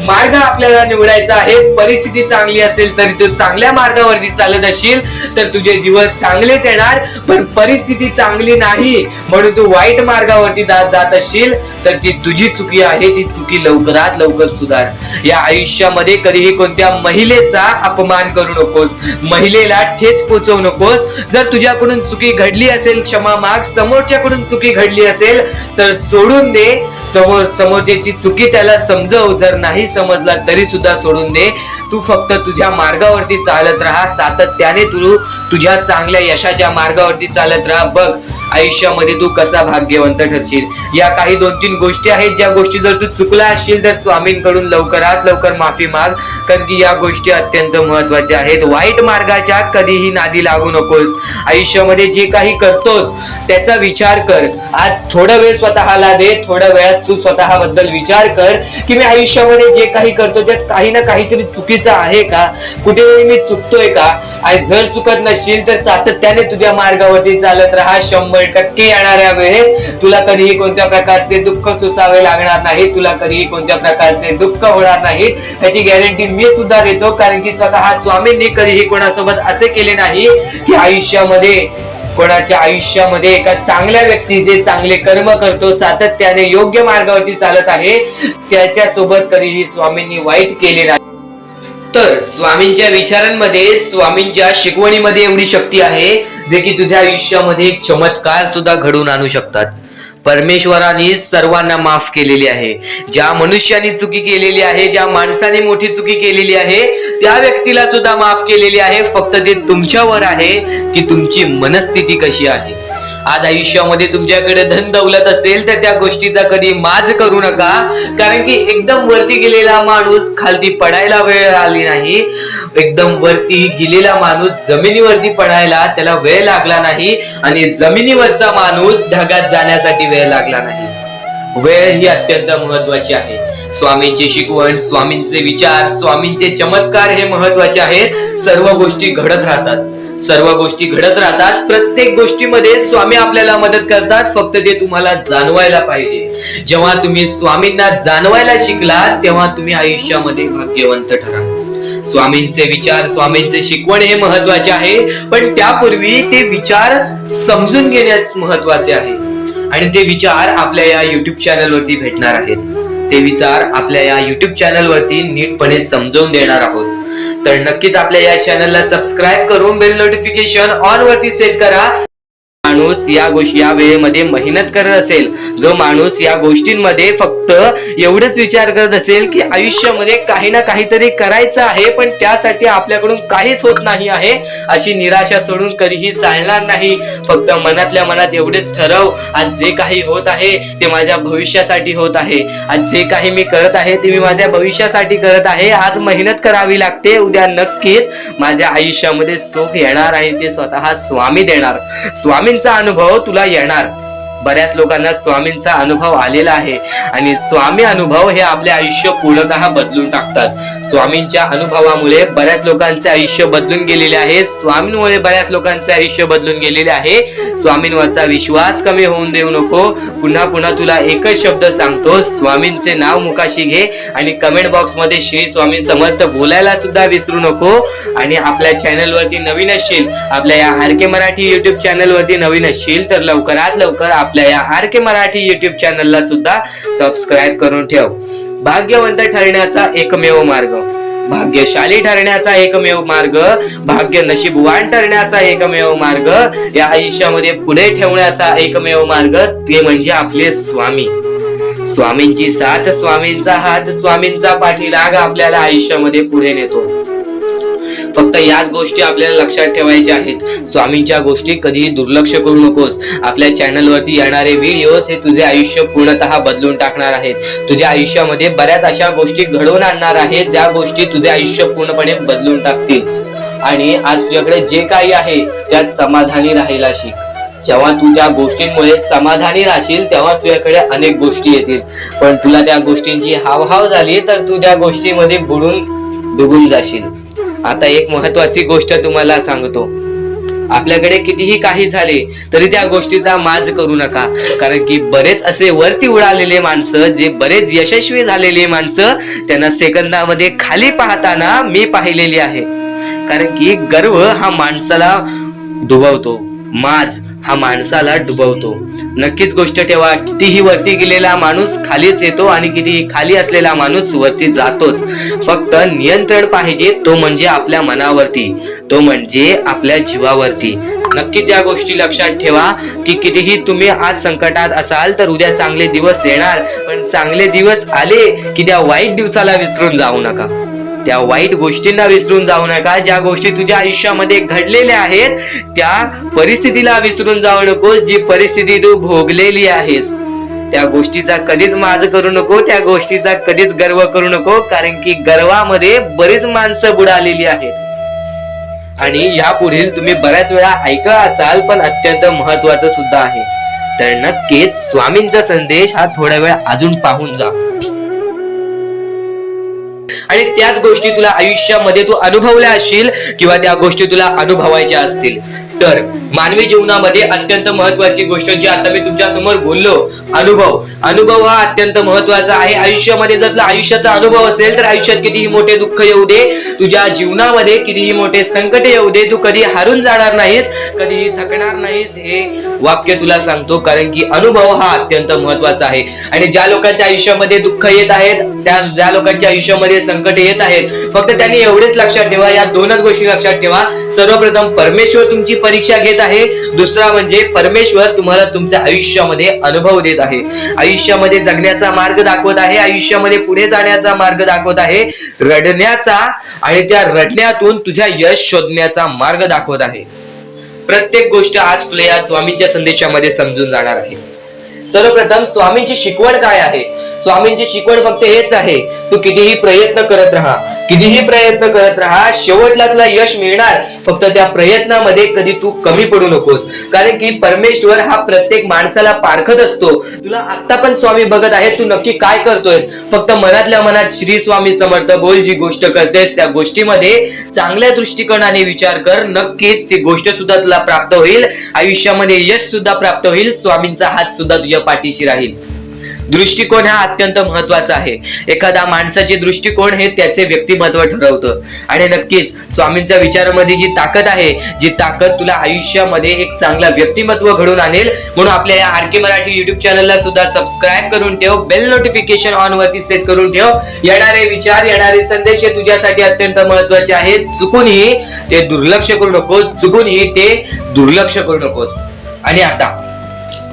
मार्ग आपल्याला निवडायचा आहे. परिस्थिती चांगली असेल तरी तू चांगल्या मार्गावरती चालत असशील तर तुझे दिवस चांगलेच येणार. पण परिस्थिती चांगली नाही म्हणून तू वाईट मार्गावरती जात असशील तर ती तुझी चुकी आहे. ती चुकी लवकरात लवकर सुधार. या आयुष्यामध्ये कधीही कोणत्या महिलेचा अपमान करू नकोस, महिलेला ठेच पोचवू नकोस. जर तुझ्याकडून चुकी घडली असेल क्षमा माग. समोरच्याकडून चुकी घडली असेल तर सोडून दे. समोरच्याची चुकी त्याला समजव. जर नाही समजला तरी सुद्धा सोडून दे. तू फक्त तुझ्या मार्गावरती चालत राहा. सातत्याने तू तुझ्या चांगल्या यशाच्या मार्गावरती चालत राहा. बघ आयुष्यामध्ये तू कसा भाग्यवंत ठरशील। या काही 2-3 गोष्टी आहेत, ज्या गोष्टी जर तू चुकला असशील तर स्वामींकडून लवकरात लवकर माफी माग, कारण की या गोष्टी अत्यंत महत्वाच्या आहेत। वाईट मार्गाच्या कधीही नादी लागू नकोस। आयुष्यामध्ये जे काही करतोस त्याचा विचार कर। आज थोडा वेळ स्वतःला दे, थोड्या वेळात तू स्वतःबद्दल विचार कर की मी आयुष्यामध्ये जे काही करतो त्यात काही ना काहीतरी चुकीचं आहे का, कुठे मी चुकतोय का। आणि जर चुकत नसशील तर सातत्याने तुझ्या मार्गावरती चालत राहा। 100% येणाऱ्या वेळेत तुला कधीही कोणत्या प्रकारचे दुःख सोसावे लागणार नाही, तुला कधीही कोणत्या प्रकारचे दुःख होणार नाही, याची गॅरंटी मी सुद्धा देतो। कारण की स्वतः स्वामींनी कधीही कोणासोबत असे केले नाही की आयुष्यामध्ये कोणाच्या आयुष्यामध्ये एका चांगल्या व्यक्ती जे चांगले कर्म करतो, सातत्याने योग्य मार्गावरती चालत आहे, त्याच्या सोबत कधीही स्वामींनी वाईट केले नाही। तर स्वामींच्या विचारांमध्ये, स्वामींच्या शिकवणीमध्ये एवढी शक्ती आहे जे की तुझ्या आयुष्यामध्ये एक चमत्कार सुद्धा घडवून आणू शकतात। परमेश्वराने सर्वांना माफ केलेली आहे। ज्या मनुष्याने चुकी केलेली आहे, ज्या माणसाने मोठी चुकी केलेली आहे, त्या व्यक्तीला सुद्धा माफ केलेली आहे। फक्त ते तुमच्यावर आहे की तुमची मनस्थिती कशी आहे। आज आयुष्यामध्ये तुमच्याकडे धन दौलत असेल तर त्या गोष्टीचा कधी माज करू नका, कारण की एकदम वरती गेलेला माणूस खालती पडायला वेळ आली नाही, एकदम वरती गेलेला माणूस जमिनीवरती पडायला त्याला वेळ लागला नाही, आणि जमिनीवरचा माणूस ढगात जाण्यासाठी वेळ लागला नाही। वेळ ही अत्यंत महत्वाची आहे। स्वामींची शिकवण, स्वामींचे विचार, स्वामींचे चमत्कार हे महत्वाचे आहेत। सर्व गोष्टी घडत राहतात, सर्व गोष्टी घडत राहतात। प्रत्येक गोष्टीमध्ये स्वामी आपल्याला मदत करतात, फक्त ते तुम्हाला जाणवायला पाहिजे। जेव्हा तुम्ही स्वामींना जाणवायला शिकलात तेव्हा तुम्ही आयुष्यामध्ये भाग्यवंत ठराल। स्वामींचे विचार, स्वामींचे शिकवण हे महत्वाचे आहे, पण त्यापूर्वी ते विचार समजून घेण्यास महत्वाचे आहे। आणि ते विचार आपल्या या युट्यूब चॅनल वरती भेटणार आहेत। ते विचार आपल्या या युट्यूब चॅनल वरती नीटपणे समजावून देणार आहोत। तर नक्कीच आपल्या या चॅनलला सबस्क्राईब करून बेल नोटिफिकेशन ऑन वरती सेट करा। माणूस या वेळेमध्ये मेहनत करत असेल, जो माणूस या गोष्टींमध्ये फक्त एवढंच विचार करत असेल की आयुष्यामध्ये काही ना काहीतरी करायचं आहे पण त्यासाठी आपल्याकडून काहीच होत नाही आहे, अशी निराशा सोडून कधीही चालणार नाही। फक्त मनातल्या मनात एवढेच ठरव, आज जे काही होत आहे ते माझ्या भविष्यासाठी होत आहे, आज जे काही मी करत आहे ते मी माझ्या भविष्यासाठी करत आहे। आज मेहनत करावी लागते, उद्या नक्कीच माझ्या आयुष्यामध्ये सुख येणार आणि ते स्वतः स्वामी देणार। स्वामींचा अनुभव तुला येणार। बऱ्याच लोकांना स्वामींचा अनुभव आलेला आहे आणि स्वामी अनुभव हे आपले आयुष्य पूर्णतः बदलून टाकतात। स्वामींच्या अनुभवामुळे बऱ्याच लोकांचे आयुष्य बदलून गेलेले आहे, स्वामींमुळे बऱ्याच लोकांचे आयुष्य बदलून गेलेले आहे। स्वामींवरचा विश्वास कमी होऊन देऊ नको। पुन्हा पुन्हा तुला एकच शब्द सांगतो, स्वामींचे नाव मुखाशी घे आणि कमेंट बॉक्स मध्ये श्री स्वामी समर्थ बोलायला सुद्धा विसरू नको। आणि आपल्या चॅनल वरती नवीन असशील, आपल्या या आर.के. मराठी युट्यूब चॅनल वरती नवीन असशील तर लवकरात लवकर आपल्या या आर.के. मराठी युट्यूब चॅनलला सुद्धा सबस्क्राईब करून ठेव। भाग्यवंत ठरण्याचा एकमेव मार्ग, भाग्यशाली ठरण्याचा एकमेव मार्ग, भाग्य नशीबवान ठरण्याचा एकमेव मार्ग, या आयुष्यामध्ये पुढे ठेवण्याचा एकमेव मार्ग ते म्हणजे आपले स्वामी। स्वामींची साथ, स्वामींचा हात, स्वामींचा पाठीलाग आपल्याला आयुष्यामध्ये पुढे नेतो। फक्त याच गोष्टी आपल्याला लक्षात ठेवायच्या आहेत। स्वामींच्या गोष्टी कधीही दुर्लक्ष करू नकोस। आपल्या चॅनल वरती येणारे व्हिडिओज हे तुझे आयुष्य पूर्णतः बदलून टाकणार आहेत। तुझ्या आयुष्यामध्ये बऱ्याच अशा गोष्टी घडवून आणणार आहेत ज्या गोष्टी तुझे आयुष्य पूर्णपणे बदलून टाकतील। आणि आज तुझ्याकडे जे काही आहे त्यात समाधानी राहायला शिक। जेव्हा तू त्या गोष्टींमुळे समाधानी राहशील तेव्हा तुझ्याकडे अनेक गोष्टी येतील, पण तुला त्या गोष्टींची हावभाव झाली तर तू त्या गोष्टीमध्ये बुडून डुबून जाशील। आता एक महत्वाची गोष्ट तुम्हाला सांगतो, आपल्याकडे कितीही काही झाले तरी त्या गोष्टीचा माज करू नका, कारण की बरेच असे वरती उडालेले माणसं, जे बरेच यशस्वी झालेले माणसं, त्यांना सेकंदामध्ये खाली पाहताना मी पाहिलेली आहे। कारण की गर्व हा माणसाला डुबवतो, माज हा माणसाला डुबवतो। नक्कीच गोष्ट ठेवा, कितीही वरती गेलेला माणूस खालीच येतो आणि कितीही खाली असलेला माणूस वरती जातोच। फक्त नियंत्रण पाहिजे, तो म्हणजे आपल्या मनावरती, तो म्हणजे आपल्या जीवावरती। नक्कीच या गोष्टी लक्षात ठेवा की कितीही तुम्ही आज संकटात असाल तर उद्या चांगले दिवस येणार, पण चांगले दिवस आले की त्या वाईट दिवसाला विसरून जाऊ नका। त्या वाईट गोष्टींना विसरून जाऊ नका. ज्या गोष्टी तुझ्या आयुष्यामध्ये घडलेल्या आहेत त्या परिस्थितीला विसरून जाऊ नकोस. जी परिस्थिती तू भोगलेली आहेस त्या गोष्टीचा कधीच माज करू नको, त्या गोष्टीचा कधीच गर्व करू नको, कारण की गर्वामध्ये बरीच माणसं बुडालेली आहेत. आणि यापुढील तुम्ही बऱ्याच वेळा ऐकलं असाल, पण अत्यंत महत्वाचं सुद्धा आहे. तर नक्कीच स्वामींचा संदेश हा थोडा वेळ अजून पाहून जा. आणि त्याच गोष्टी तुला आयुष्यामध्ये तू अनुभवल्या असशील किंवा त्या गोष्टी तुला अनुभवायच्या असतील. तर मानवी जीवनामध्ये अत्यंत महत्वाची गोष्ट जी आता मी तुमच्या समोर बोललो, अनुभव हा अत्यंत महत्वाचा आहे. आयुष्यामध्ये जर तुला आयुष्याचा अनुभव असेल तर आयुष्यात कितीही मोठे दुःख येऊ दे, तुझ्या जीवनामध्ये कितीही मोठे संकट येऊ दे, तू कधी हारून जाणार नाहीस, कधीही थकणार नाहीस. हे वाक्य तुला सांगतो, कारण की अनुभव हा अत्यंत महत्वाचा आहे. आणि ज्या लोकांच्या आयुष्यामध्ये दुःख येत आहेत, ज्या लोकांच्या आयुष्यामध्ये संकट येत आहेत, फक्त त्यांनी एवढेच लक्षात ठेवा, या दोनच गोष्टी लक्षात ठेवा. सर्वप्रथम परमेश्वर तुमची परीक्षा घेत आहे, दुसरा म्हणजे परमेश्वर तुम्हाला तुमच्या आयुष्यामध्ये अनुभव देत आहे, आयुष्यामध्ये जगण्याचा मार्ग दाखवत आहे, आयुष्यामध्ये पुढे जाण्याचा मार्ग दाखवत आहे, रडण्याचा आणि त्या रडण्यातून तुझ्या यश शोधण्याचा मार्ग दाखवत आहे. प्रत्येक गोष्ट आज तुला या स्वामींच्या संदेशामध्ये समजून जाणार आहे. सर्वप्रथम स्वामींची शिकवण काय आहे? स्वामींची शिकवण फक्त हेच आहे, तू कितीही प्रयत्न करत राहा, शेवटला तुला यश मिळणार. फक्त त्या प्रयत्नामध्ये कधी तू कमी पडू नकोस, कारण की परमेश्वर हा प्रत्येक माणसाला पारखत असतो. तुला आता पण स्वामी बघत आहे, तू नक्की काय करतोयस. फक्त मनातल्या मनात श्री स्वामी समर्थ बोल. जी गोष्ट करतेस त्या गोष्टीमध्ये चांगल्या दृष्टिकोनाने विचार कर, नक्कीच ती गोष्ट सुद्धा तुला प्राप्त होईल, आयुष्यामध्ये यश सुद्धा प्राप्त होईल, स्वामींचा हात सुद्धा तुझ्या पाठीशी राहील. दृष्टिकोन हा अत्यंत महत्वाचा आहे. एखादा माणसाचे दृष्टिकोन हे त्याचे व्यक्तिमत्व ठरवतं. आणि नक्कीच स्वामींच्या विचारामध्ये जी ताकद आहे, जी ताकद तुला आयुष्यामध्ये एक चांगला व्यक्तिमत्व घडून आणेल. म्हणून आपल्या या आर के मराठी युट्यूब चॅनलला सुद्धा सबस्क्राईब करून ठेव, बेल नोटिफिकेशन ऑन वरती सेट करून ठेव. येणारे विचार, येणारे संदेश हे तुझ्यासाठी अत्यंत महत्वाचे आहेत. चुकूनही ते दुर्लक्ष करू नकोस. आणि आता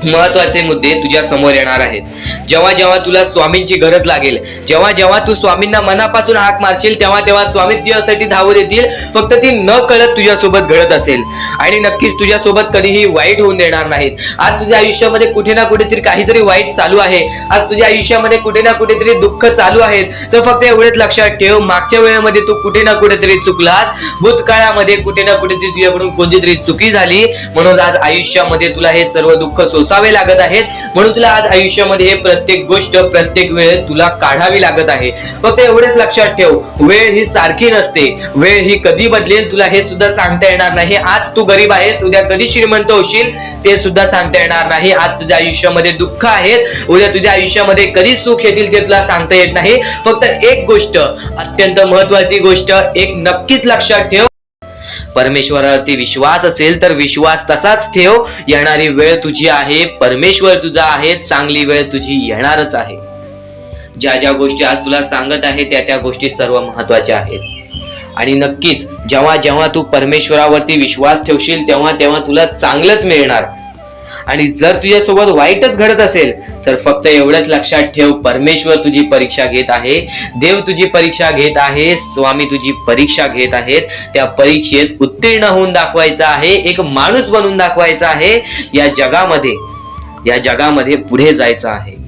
महत्वाचे मुद्दे तुझ्या समोर येणार आहेत. जेव्हा जेव्हा तुला स्वामींची गरज लागेल, जेव्हा जेव्हा तू स्वामींना मनापासून हाक मारशील, तेव्हा तेव्हा स्वामी तुझ्यासाठी धावत येतील. फक्त ती न कळत तुझ्यासोबत घडत असेल. आणि नक्कीच तुझ्यासोबत कधीही वाईट होऊन देणार नाहीत. आज तुझ्या आयुष्यामध्ये कुठे ना कुठेतरी काहीतरी वाईट चालू आहे, आज तुझ्या आयुष्यामध्ये कुठे ना कुठेतरी दुःख चालू आहेत, तर फक्त एवढेच लक्षात ठेव, मागच्या वेळेमध्ये तू कुठे ना कुठेतरी चुकलास, भूतकाळामध्ये कुठे ना कुठेतरी तुझ्याकडून कोणतीतरी चुकी झाली, म्हणून आज आयुष्यामध्ये तुला हे सर्व दुःख सोसावे लागत आहेत. म्हणून तुला आज आयुष्यामध्ये हे प्रत्येक गोष्ट, प्रत्येक वेळ तुला काढावी लागत आहे. फक्त एवढेच लक्षात ठेव, वेळ ही सारखी नसते, वेळ ही कधी बदलेल तुला हे सुद्धा सांगता येणार नाही. आज तू गरीब आहेस, उद्या कधी श्रीमंत होशील ते सुद्धा सांगता येणार नाही. आज तुझ्या आयुष्यामध्ये दुःख आहेत, उद्या तुझ्या आयुष्यामध्ये कधी सुख येतील ते तुला सांगता येत नाही. फक्त एक गोष्ट, अत्यंत महत्वाची गोष्ट एक नक्कीच लक्षात ठेव, परमेश्वरावरती विश्वास असेल तर विश्वास तसाच ठेव. येणारी वेळ तुझी आहे, परमेश्वर तुझा आहे, चांगली वेळ तुझी येणारच आहे. ज्या ज्या गोष्टी आज तुला सांगत आहे त्या गोष्टी सर्व महत्वाच्या आहेत. आणि नक्कीच जेव्हा जेव्हा तू परमेश्वरावरती विश्वास ठेवशील तेव्हा तेव्हा तुला चांगलंच मिळणार. आणि जर तुझ्यासोबत वाईटच घडत असेल तर फक्त एवढंच लक्षात ठेव, परमेश्वर तुझी परीक्षा घेत आहे, देव तुझी परीक्षा घेत आहे, स्वामी तुझी परीक्षा घेत आहेत. त्या परीक्षेत उत्तीर्ण होऊन दाखवायचा आहे, एक माणूस बनून दाखवायचा आहे, या जगामध्ये पुढे जायचं आहे.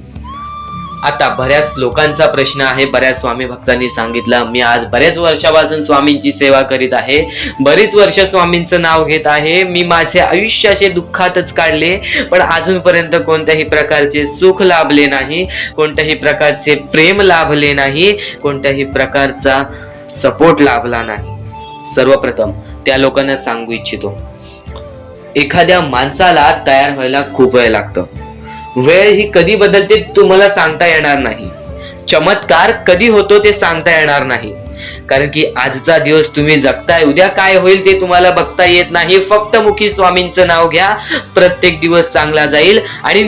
आता बऱ्याच लोकांचा प्रश्न आहे, बऱ्याच स्वामी भक्तांनी सांगितलं, मी आज बऱ्याच वर्षापासून स्वामींची सेवा करीत आहे, बरीच वर्ष स्वामींचं नाव घेत आहे, मी माझे आयुष्य असे दुःखातच काढले, पण अजूनपर्यंत कोणत्याही प्रकारचे सुख लाभले नाही, कोणत्याही प्रकारचे प्रेम लाभले नाही, कोणत्याही प्रकारचा सपोर्ट लाभला नाही. सर्वप्रथम त्या लोकांना सांगू इच्छितो, एखाद्या माणसाला तयार व्हायला खूप वेळ लागतो. वेळ ही कधी बदलते तुम्हाला सांगता येणार नाही. चमत्कार कधी होतो ते सांगता येणार नाही, कारण की आजचा दिवस तुम्ही जगताय, उद्या काय होईल ते तुम्हाला बघता येत नाही. फक्त मुखी स्वामींचं नाव घ्या, प्रत्येक दिवस चांगला जाईल. आणि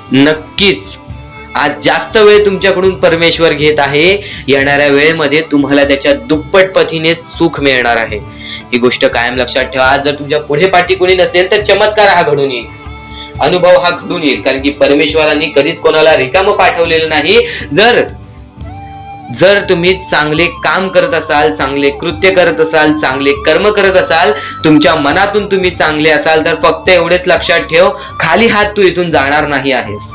नक्कीच आज जास्त वेळ तुमच्याकडून परमेश्वर घेत आहे, येणाऱ्या वेळेमध्ये तुम्हाला त्याच्या दुप्पट पटीने सुख मिळणार आहे. ही गोष्ट कायम लक्षात ठेवा. आज जर तुमच्या पुढे पाठी कोणी नसेल तर चमत्कार हा घडून येईल, अनुभव हा घडून येईल, कारण की परमेश्वरांनी कधीच कोणाला रिकाम पाठवलेलं नाही. जर जर तुम्ही चांगले काम करत असाल, चांगले कृत्य करत असाल, चांगले कर्म करत असाल, तुमच्या मनातून तुम्ही चांगले असाल, तर फक्त एवढेच लक्षात ठेव, खाली हात तू इथून जाणार नाही आहेस.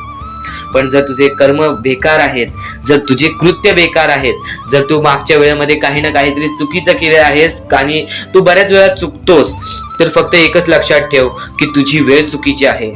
पण जर तुझे कर्म बेकार आहेत, जर तुझे कृत्य बेकार आहेत, जर तू मागच्या वेळेमध्ये काही ना काहीतरी चुकीचं केले आहेस आणि तू बऱ्याच वेळा चुकतोस, तर फक्त एकच लक्षात ठेव की तुझी वेळ चुकीची आहे,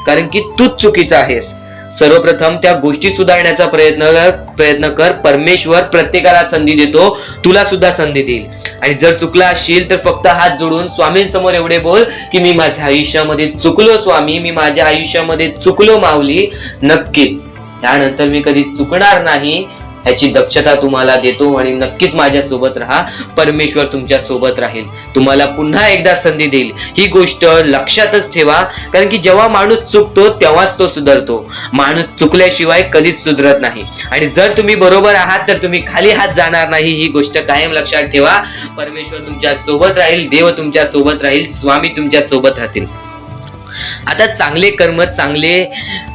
कारण की तूच चुकीचा आहेस. सर्वप्रथम त्या गोष्टी सुधारण्याचा प्रयत्न कर. परमेश्वर प्रत्येकाला संधी देतो, तुला सुद्धा संधी देईल. आणि जर चुकला असशील तर फक्त हात जोडून स्वामींसमोर एवढे बोल की मी माझ्या आयुष्यामध्ये चुकलो स्वामी, मी माझ्या आयुष्यामध्ये चुकलो माऊली. नक्कीच यानंतर मी कधी चुकणार नाही याची दक्षता तुम्हाला देतो आणि नक्कीच माझ्या सोबत राहा. परमेश्वर तुमच्या सोबत राहील, तुम्हाला पुन्हा एकदा संधी देईल. ही गोष्ट लक्षातच ठेवा, कारण की जेव्हा माणूस चुकतो तेव्हाच तो सुधारतो. माणूस चुकल्याशिवाय कधीच सुधरत नाही. आणि जर तुम्ही बरोबर आहात तर तुम्ही खाली हात जाणार नाही, ही गोष्ट कायम लक्षात ठेवा. परमेश्वर तुमच्या सोबत राहील, देव तुमच्या सोबत राहील, स्वामी तुमच्या सोबत राहतील. आता चांगले कर्म, चांगले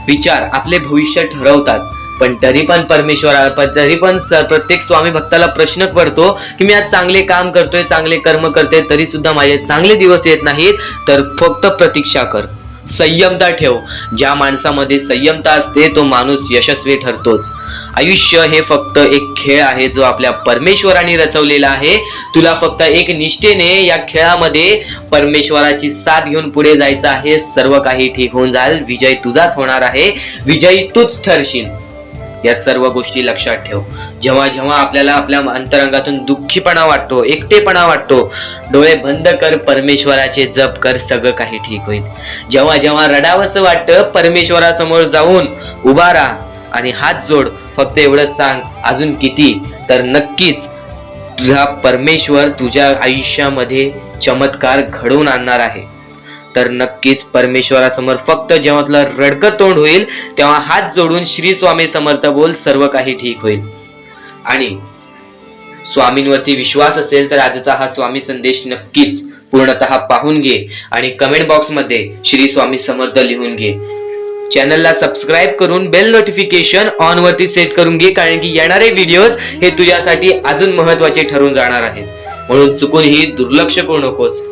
विचार आपले भविष्य ठरवतात. पण तरी पण प्रत्येक स्वामी भक्ताला प्रश्न पडतो की मी आज चांगले काम करतोय, चांगले कर्म करतोय, तरी सुद्धा माझे चांगले दिवस येत नाहीत. तर फक्त प्रतीक्षा कर, संयमता ठेव. ज्या माणसामध्ये संयमता असते तो माणूस यशस्वी ठरतोच. आयुष्य हे फक्त एक खेळ आहे जो आपल्या परमेश्वराने रचवलेला आहे. तुला फक्त एक निष्ठेने या खेळामध्ये परमेश्वराची साथ घेऊन पुढे जायचं आहे. सर्व काही ठीक होऊन जाईल. विजय तुझाच होणार आहे, विजयी तूच ठरशील. या सर्व गोष्टी लक्षात ठेव. जेव्हा जेव्हा आपल्याला आपल्या अंतरंगातून दुःखीपणा वाटतो, एकटेपणा वाटतो, डोळे बंद कर, परमेश्वराचे जप कर, सगळं काही ठीक होईल. जेव्हा जेव्हा रडावंसं वाटतं, परमेश्वरासमोर जाऊन उभा राहा आणि हात जोड. फक्त एवढंच सांग, अजून किती, तर नक्कीच तुझा परमेश्वर तुझ्या आयुष्यामध्ये चमत्कार घडवून आणणार आहे. तर नक्कीच परमेश्वरासमोर फक्त जेव्हा तुला रडकं तोंड होईल तेव्हा हात जोडून श्री स्वामी समर्थ बोल, सर्व काही ठीक होईल. आणि स्वामींवरती विश्वास असेल तर आजचा हा स्वामी संदेश नक्कीच पूर्णतः पाहून घे आणि कमेंट बॉक्स मध्ये श्री स्वामी समर्थ लिहून घे. चॅनलला सबस्क्राईब करून बेल नोटिफिकेशन ऑन वरती सेट करून घे, कारण की येणारे व्हिडिओज हे तुझ्यासाठी अजून महत्त्वाचे ठरून जाणार आहेत. म्हणून चुकूनही दुर्लक्ष करू नकोस.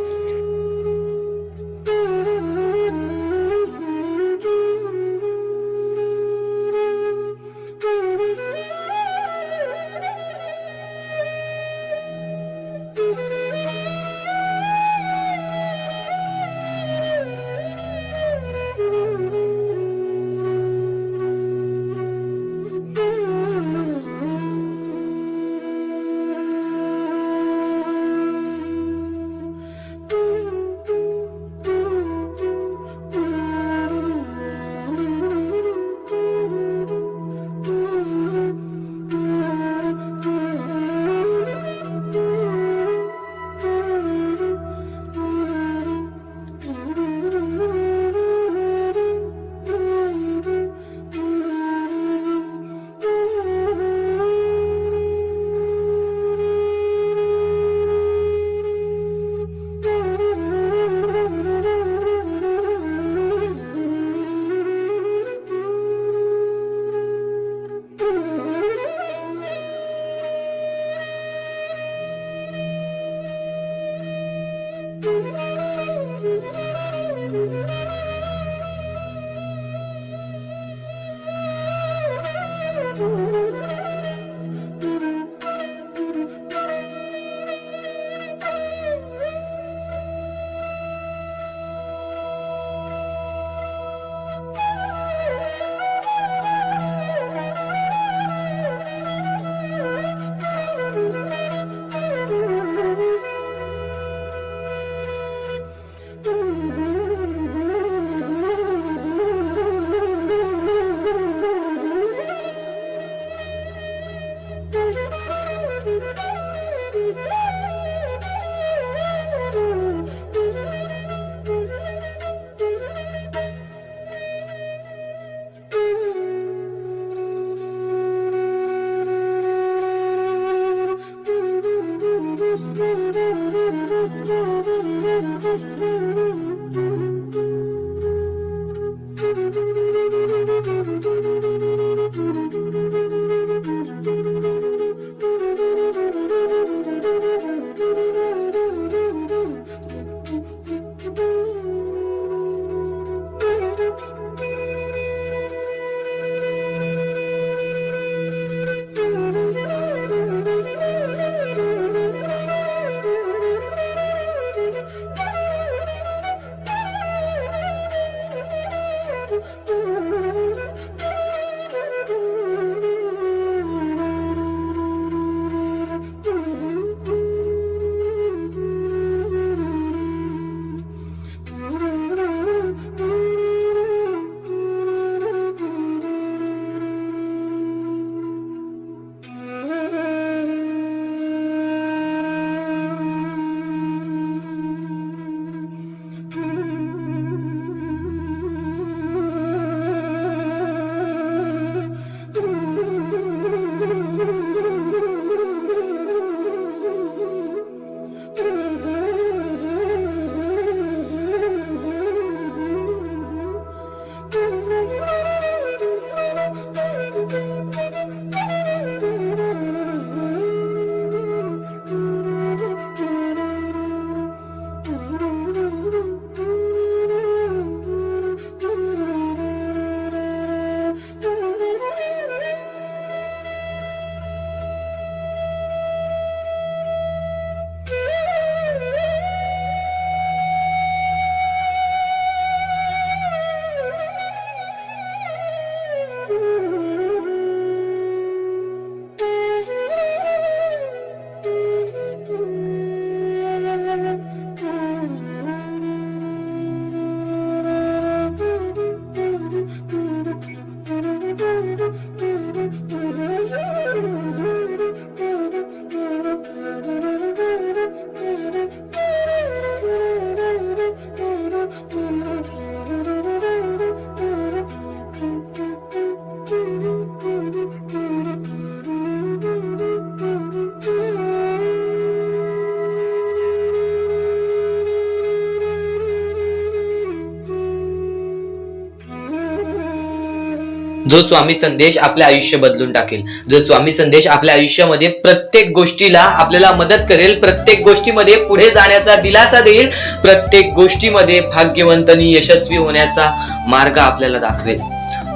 जो स्वामी संदेश आपले आयुष्य बदलून टाकेल, जो स्वामी संदेश आपल्या आयुष्यामध्ये प्रत्येक गोष्टीला आपल्याला मदत करेल, प्रत्येक गोष्टीमध्ये पुढे जाण्याचा दिलासा देईल, प्रत्येक गोष्टीमध्ये भाग्यवंतांनी यशस्वी होण्याचा मार्ग आपल्याला दाखवेल.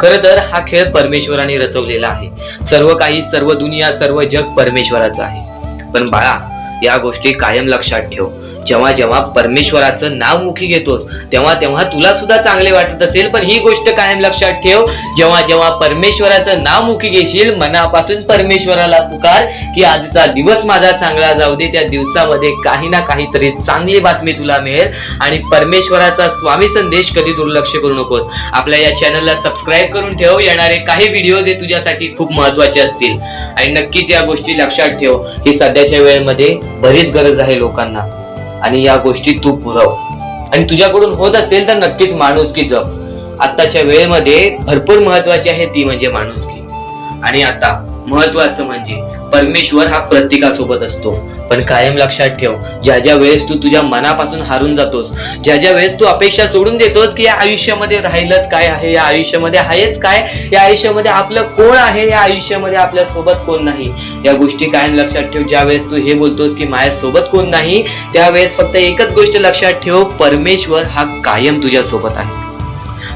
खरं तर हा खेळ परमेश्वराने रचवलेला आहे. सर्व काही, सर्व दुनिया, सर्व जग परमेश्वराचं आहे. पण बाळा, या गोष्टी कायम लक्षात ठेव. जेव्हा जेव्हा परमेश्वराचं नाव मुखी घेतोस तेव्हा तेव्हा तुला सुद्धा चांगले वाटत असेल, पण ही गोष्ट कायम लक्षात ठेव, जेव्हा जेव्हा परमेश्वराचं नाव मुखी घेशील, मनापासून परमेश्वराला पुकार की आजचा दिवस माझा चांगला जाऊ दे, त्या दिवसामध्ये काही ना काहीतरी चांगली बातमी तुला मिळेल. आणि परमेश्वराचा स्वामी संदेश कधी दुर्लक्ष करू नकोस. आपल्या या चॅनलला सबस्क्राईब करून ठेव. येणारे काही व्हिडिओज हे तुझ्यासाठी खूप महत्वाचे असतील आणि नक्कीच या गोष्टी लक्षात ठेव. ही सध्याच्या वेळेमध्ये बरीच गरज आहे लोकांना आणि या गोष्टी तू पुरव. आणि तुझ्याकडून होत असेल तर नक्कीच माणुसकी जप. आताच्या वेळेमध्ये भरपूर महत्वाची आहे ती म्हणजे माणुसकी. आणि आता महत्वाचं म्हणजे परमेश्वर हा प्रत्येकासोबत असतो. पण कायम लक्षात ठेव, ज्या ज्या वेळेस तू तुझ्या मनापासून हारून जातोस, ज्या ज्या वेळेस तू अपेक्षा सोडून देतोस की या आयुष्यामध्ये राहिलंच काय आहे, या आयुष्यामध्ये आहेच काय, या आयुष्यामध्ये आपलं कोण आहे, या आयुष्यामध्ये आपल्या सोबत कोण नाही, या गोष्टी कायम लक्षात ठेव. ज्या वेळेस तू हे बोलतोस की माझ्या सोबत कोण नाही, त्यावेळेस फक्त एकच गोष्ट लक्षात ठेव, परमेश्वर हा कायम तुझ्या सोबत आहे.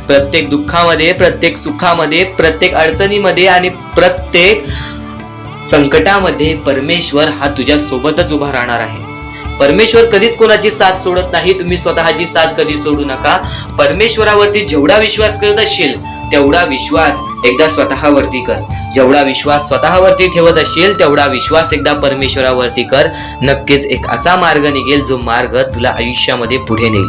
प्रत्येक दुःखामध्ये, प्रत्येक सुखामध्ये, प्रत्येक अडचणीमध्ये आणि प्रत्येक संकटामध्ये परमेश्वर हा तुझ्या सोबतच उभा राहणार आहे. परमेश्वर कधीच कोणाची साथ सोडत नाही. तुम्ही स्वतःची साथ कधी सोडू नका. परमेश्वरावरती जेवढा विश्वास करत असशील तेवढा विश्वास एकदा स्वतःवरती कर. जेवढा विश्वास स्वतःवरती ठेवत असशील तेवढा विश्वास एकदा परमेश्वरावरती कर. नक्कीच एक असा मार्ग निघेल जो मार्ग तुला आयुष्यामध्ये पुढे नेईल.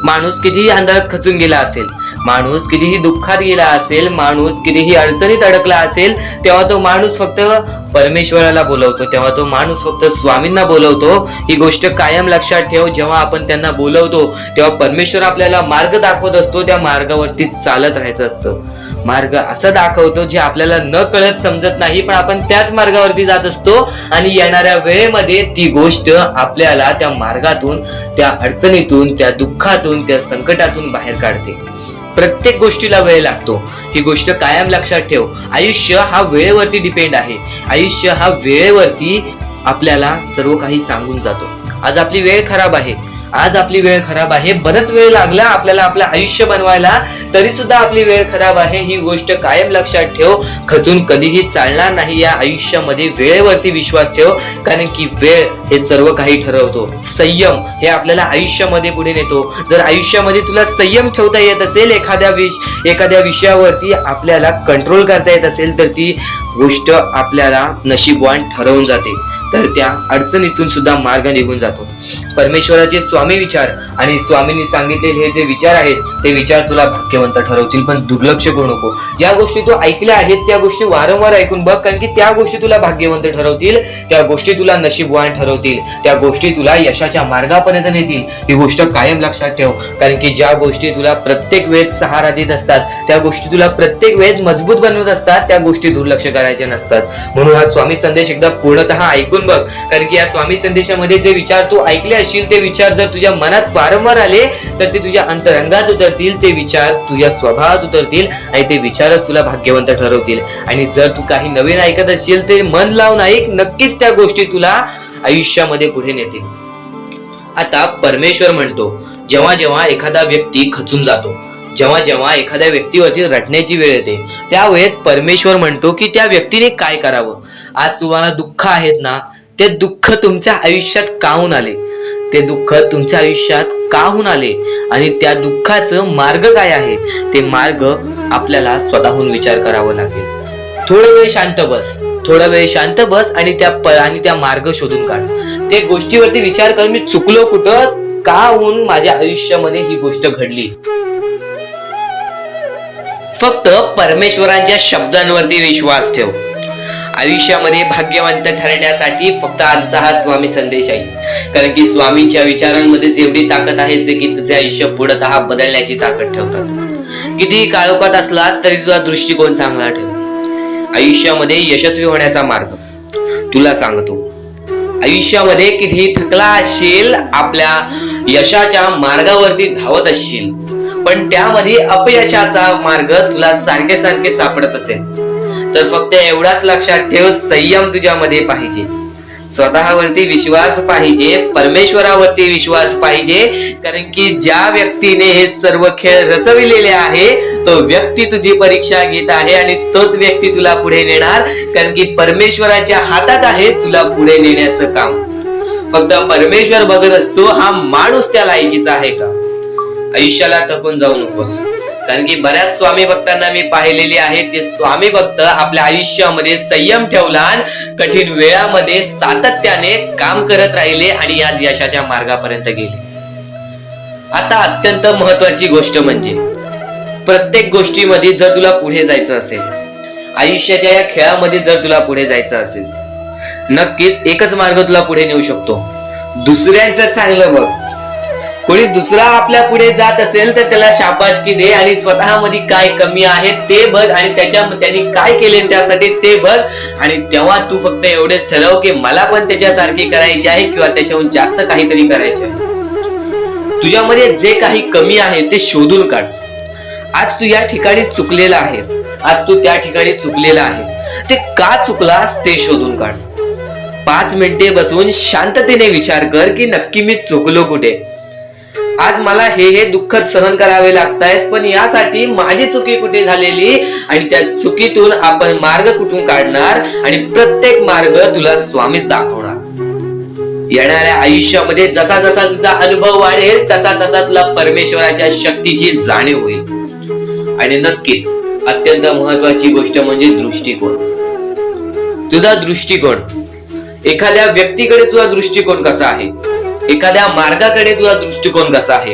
माणूस कितीही अंधारात खचून गेला असेल, माणूस कितीही दुःखात गेला असेल, माणूस कितीही अडचणीत अडकला असेल, तेव्हा तो माणूस फक्त परमेश्वराला बोलवतो, तेव्हा तो माणूस फक्त स्वामींना बोलवतो. ही गोष्ट कायम लक्षात ठेव. जेव्हा आपण त्यांना बोलवतो तेव्हा परमेश्वर आपल्याला मार्ग दाखवत असतो. त्या मार्गावरती चालत राहायचं असतं. मार्ग असं दाखवतो जे आपल्याला न कळत समजत नाही, पण आपण त्याच मार्गावरती जात असतो आणि येणाऱ्या वेळेमध्ये ती गोष्ट आपल्याला त्या मार्गातून, त्या अडचणीतून, त्या दुःखातून, त्या संकटातून बाहेर काढते. प्रत्येक गोष्टीला वेळ लागतो. ही गोष्ट कायम लक्षात ठेव. आयुष्य हा वेळेवरती डिपेंड आहे. आयुष्य हा वेळेवरती आपल्याला सर्व काही सांगून जातो. आज आपली वेळ खराब आहे, आज आपली वेळ खराब आहे, बरंच वेळ लागला आपल्याला आपलं आयुष्य बनवायला, तरी सुद्धा आपली वेळ खराब आहे. ही गोष्ट कायम लक्षात ठेव. खचून कधीही चालणार नाही. या आयुष्यामध्ये वेळेवरती विश्वास ठेव, कारण की वेळ हे सर्व काही ठरवतो. संयम हे आपल्याला आयुष्यामध्ये पुढे नेतो. जर आयुष्यामध्ये तुला संयम ठेवता येत असेल, एखाद्या विषयावरती आपल्याला कंट्रोल करता येत असेल, तर ती गोष्ट आपल्याला नशीबवान ठरवून जाते. तर त्या अडचणीतून सुद्धा मार्ग निघून जातो. परमेश्वराचे स्वामी विचार आणि स्वामींनी सांगितलेले हे जे विचार आहेत ते विचार तुला भाग्यवंत ठरवतील. पण दुर्लक्ष करू नको. ज्या गोष्टी तू ऐकल्या आहेत त्या गोष्टी वारंवार ऐकून बघ, कारण की त्या गोष्टी तुला भाग्यवंत ठरवतील, त्या गोष्टी तुला नशीबवान ठरवतील, त्या गोष्टी तुला यशाच्या मार्गापर्यंत नेतील. ही गोष्ट कायम लक्षात ठेव, कारण की ज्या गोष्टी तुला प्रत्येक वेळेस सहारा देत असतात, त्या गोष्टी तुला प्रत्येक वेळेस मजबूत बनवत असतात, त्या गोष्टी दुर्लक्ष करायचे नसतात. म्हणून हा स्वामी संदेश एकदा पूर्णतः ऐकून बघ, कारण की या स्वामी संदेशामध्ये जे विचार तू ऐकले असशील ते विचार जर तुझ्या मनात वारंवार आले तर ते तुझ्या अंतरंगात उतरतील, ते विचार तुझ्या स्वभावात उतरतील आणि ते विचारच तुला भाग्यवंत ठरवतील. आणि जर तू काही नवीन ऐकत असशील ते मन लावून ऐक, नक्कीच त्या गोष्टी तुला आयुष्यामध्ये पुढे नेतील. आता परमेश्वर म्हणतो, जेव्हा जेव्हा एखादा व्यक्ती खचून जातो, जेव्हा जेव्हा एखाद्या व्यक्तीवरती रटण्याची वेळ येते, त्या वेळेत परमेश्वर म्हणतो की त्या व्यक्तीने काय करावं. आज तुम्हाला दुःख आहेत ना, ते दुःख तुमच्या आयुष्यात का होऊन आले, ते दुःख तुमच्या आयुष्यात का होऊन आले आणि त्या दुःखाचं मार्ग काय आहे, ते मार्ग आपल्याला स्वतःहून विचार करावा लागेल. थोडा वेळ शांत बस, थोडा वेळ शांत बस आणि त्या मार्ग शोधून काढ. त्या गोष्टीवरती विचार कर, मी चुकलो कुठं, का होऊन माझ्या आयुष्यामध्ये ही गोष्ट घडली. फक्त परमेश्वरांच्या शब्दांवरती विश्वास ठेव. आयुष्यामध्ये भाग्यवंत ठरण्यासाठी फक्त आजचा हा स्वामी संदेश आहे, कारण की स्वामींच्या विचारांमध्ये जेवढी ताकद आहे जे की तुझे आयुष्य पूर्णतः बदलण्याची ताकद ठेवतात. किती काळोखात असलास तरी तुझा दृष्टिकोन चांगला ठेव. आयुष्यामध्ये यशस्वी होण्याचा मार्ग तुला सांगतो. आयुष्यामध्ये कितीही थकला असशील, आपल्या यशाच्या मार्गावरती धावत असशील, पण त्यामध्ये अपयशाचा मार्ग तुला सारखे सारखे सापडत असेल, तर फक्त एवढाच लक्षात ठेव, संयम तुझ्यामध्ये पाहिजे, स्वतःवरती विश्वास पाहिजे, परमेश्वरावरती विश्वास पाहिजे. कारण की ज्या व्यक्तीने हे सर्व खेळ रचविलेले आहे तो व्यक्ती तुझी परीक्षा घेत आहे आणि तोच व्यक्ती तुला पुढे नेणार. कारण की परमेश्वराच्या हातात आहे तुला पुढे नेण्याचं काम. फक्त परमेश्वर बघत असतो हा माणूस त्या लायकीचा आहे का. आयुष्याला थकून जाऊ नकोस. कारण की बऱ्याच स्वामी भक्तांना मी पाहिलेले आहे, ते स्वामी भक्त आपल्या आयुष्यामध्ये संयम ठेवला, कठीण वेळामध्ये सातत्याने काम करत राहिले आणि आज यशाच्या मार्गापर्यंत गेले. आता अत्यंत महत्वाची गोष्ट म्हणजे प्रत्येक गोष्टीमध्ये जर तुला पुढे जायचं असेल, आयुष्याच्या या खेळामध्ये जर तुला पुढे जायचं असेल, नक्कीच एकच मार्ग तुला पुढे नेऊ शकतो. दुसऱ्यांचं चांगलं बघ. कोणी दुसरा आपल्या पुढे जात असेल तर त्याला शाबासकी दे आणि स्वतःमध्ये काय कमी आहे ते बघ आणि त्यांनी काय केले त्यासाठी ते बघ. आणि तेव्हा तू फक्त एवढेच ठरव की मला पण त्याच्यासारखी करायची आहे किंवा त्याच्याहून जास्त काहीतरी करायचे आहे. तुझ्यामध्ये जे काही कमी आहे ते शोधून काढ. आज तू या ठिकाणी चुकलेला आहेस, आज तू त्या ठिकाणी चुकलेला आहेस, ते का चुकलास ते शोधून काढ. 5 मिनिटे बसून शांततेने विचार कर की नक्की मी चुकलो कुठे. आज मला हे दुःख सहन करावे लागतायत, पण यासाठी माझी चुकी कुठे झालेली आणि त्या चुकीतून आपण मार्ग कुठून काढणार आणि प्रत्येक मार्ग तुला स्वामीच दाखवणार. येणाऱ्या आयुष्यामध्ये जसा जसा तुझा अनुभव वाढेल तसा तसा तुला परमेश्वराच्या शक्तीची जाणीव होईल. आणि नक्कीच अत्यंत महत्वाची गोष्ट म्हणजे दृष्टिकोन. तुझा दृष्टिकोन, एखाद्या व्यक्तीकडे तुझा दृष्टिकोन कसा आहे, एखाद्या मार्गाकडे तुझा दृष्टिकोन कसा आहे,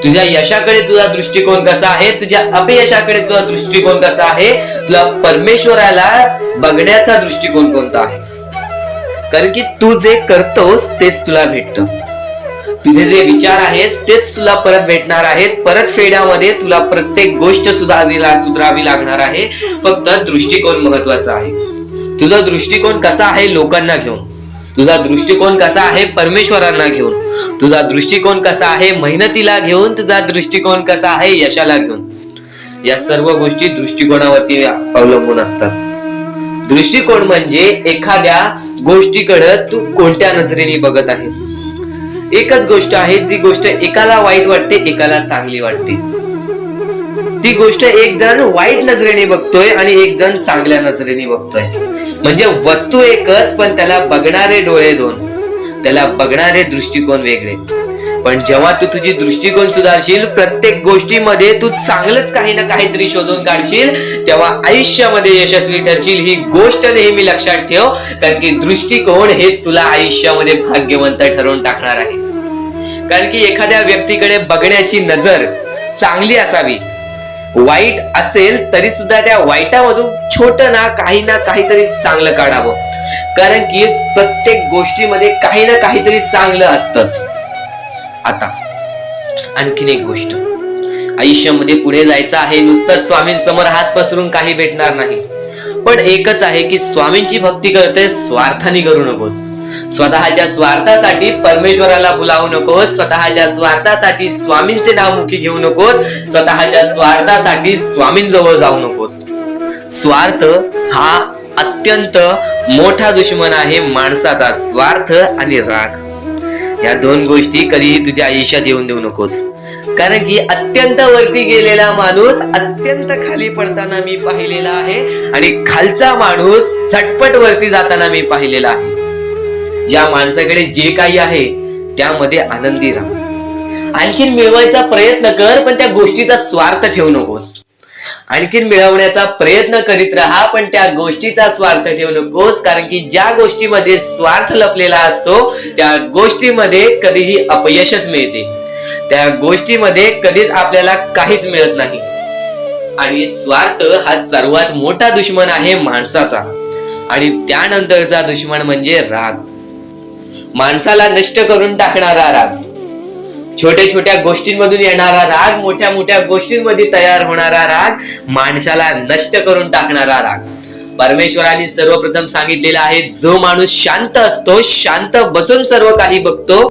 तुझ्या यशाकडे तुझा दृष्टिकोन कसा आहे, तुझ्या अपयशाकडे तुझा दृष्टिकोन कसा आहे, तुला परमेश्वराला बघण्याचा दृष्टिकोन कोणता आहे. कारण की तू जे करतोस तेच तुला भेटतं. तुझे जे विचार आहेत तेच तुला परत भेटणार आहेत. परत फेड्यामध्ये तुला प्रत्येक गोष्ट सुधारावी लागणार आहे. फक्त दृष्टिकोन महत्वाचा आहे. तुझा दृष्टिकोन कसा आहे लोकांना घेऊन, तुझा दृष्टिकोन कसा आहे परमेश्वरांना घेऊन, तुझा दृष्टिकोन कसा आहे मेहनतीला घेऊन, तुझा दृष्टिकोन कसा आहे यशाला घेऊन. या सर्व गोष्टी दृष्टिकोनावरती अवलंबून असतात. दृष्टिकोन म्हणजे एखाद्या गोष्टीकडे तू कोणत्या नजरेने बघत आहेस. एकच गोष्ट आहे, जी गोष्ट एकाला वाईट वाटते एकाला चांगली वाटते. ती गोष्ट एक जण वाईट नजरेने बघतोय आणि एक जण चांगल्या नजरेने बघतोय. म्हणजे वस्तू एकच पण त्याला बघणारे डोळे दोन, त्याला बघणारे दृष्टिकोन वेगळे. पण जेव्हा तू तुझी दृष्टिकोन सुधारशील, प्रत्येक गोष्टीमध्ये तू चांगलंच काही ना काहीतरी शोधून काढशील, तेव्हा आयुष्यामध्ये यशस्वी ठरशील. ही गोष्ट नेहमी लक्षात ठेव. कारण की दृष्टिकोन हेच तुला आयुष्यामध्ये भाग्यवंत ठरवून टाकणार आहे. कारण की एखाद्या व्यक्तीकडे बघण्याची नजर चांगली असावी. वाईट असेल तरी सुद्धा त्या वाईटामधून छोट ना काहीतरी चांगलं काढावं. कारण की प्रत्येक गोष्टीमध्ये काही ना काहीतरी चांगलं असतंच. आता आणखीन एक गोष्ट, आयुष्यामध्ये पुढे जायचं आहे, नुसतं स्वामींसमोर हात पसरून काही भेटणार नाही. पण एकच आहे की स्वामींची भक्ती करते, स्वार्थाने करू नकोस. स्वतःच्या स्वार्थासाठी परमेश्वराला भुलावू नकोस. स्वतःच्या स्वार्थासाठी स्वामींचे नाव मुखी घेऊ नकोस. स्वतःच्या स्वार्थासाठी स्वामींजवळ जाऊ नकोस. स्वार्थ हा अत्यंत मोठा दुश्मन आहे माणसाचा. स्वार्थ आणि राग या दोन गोष्टी कधीही तुझ्या आयुष्यात येऊन देऊ नकोस. कारण की अत्यंत वरती गेलेला माणूस अत्यंत खाली पडताना मी पाहिलेला आहे आणि खालचा माणूस झटपट वरती जाताना मी पाहिलेला आहे. ज्या माणसाकडे जे काही आहे त्यामध्ये आनंदी राहा. आणखीन मिळवायचा प्रयत्न कर, पण त्या गोष्टीचा स्वार्थ ठेवू नकोस. आणखीन मिळवण्याचा प्रयत्न करीत राहा, पण त्या गोष्टीचा स्वार्थ ठेवू नकोस. कारण की ज्या गोष्टीमध्ये स्वार्थ लपलेला असतो त्या गोष्टीमध्ये कधीही अपयशच मिळते. त्या गोष्टीमध्ये कधीच आपल्याला काहीच मिळत नाही. आणि स्वार्थ हा सर्वात मोठा दुश्मन आहे माणसाचा. आणि त्यानंतरचा दुश्मन म्हणजे राग. माणसाला नष्ट करून टाकणारा राग, छोट्या छोट्या गोष्टींमधून येणारा राग, मोठ्या मोठ्या गोष्टींमध्ये तयार होणारा राग, माणसाला नष्ट करून टाकणारा राग. परमेश्वराने सर्वप्रथम सांगितलेला आहे, जो माणूस शांत असतो, शांत बसून सर्व काही बघतो,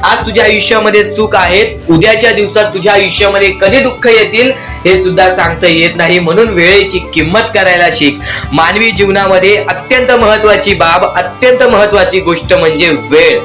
आज तुझ्या आयुष्यामध्ये सुख आहेत, उद्याच्या दिवसात तुझ्या आयुष्यामध्ये कधी दुःख येतील हे सुद्धा सांगता येत नाही. म्हणून वेळेची किंमत करायला शिक. मानवी जीवनामध्ये अत्यंत महत्वाची बाब, अत्यंत महत्वाची गोष्ट म्हणजे वेळ.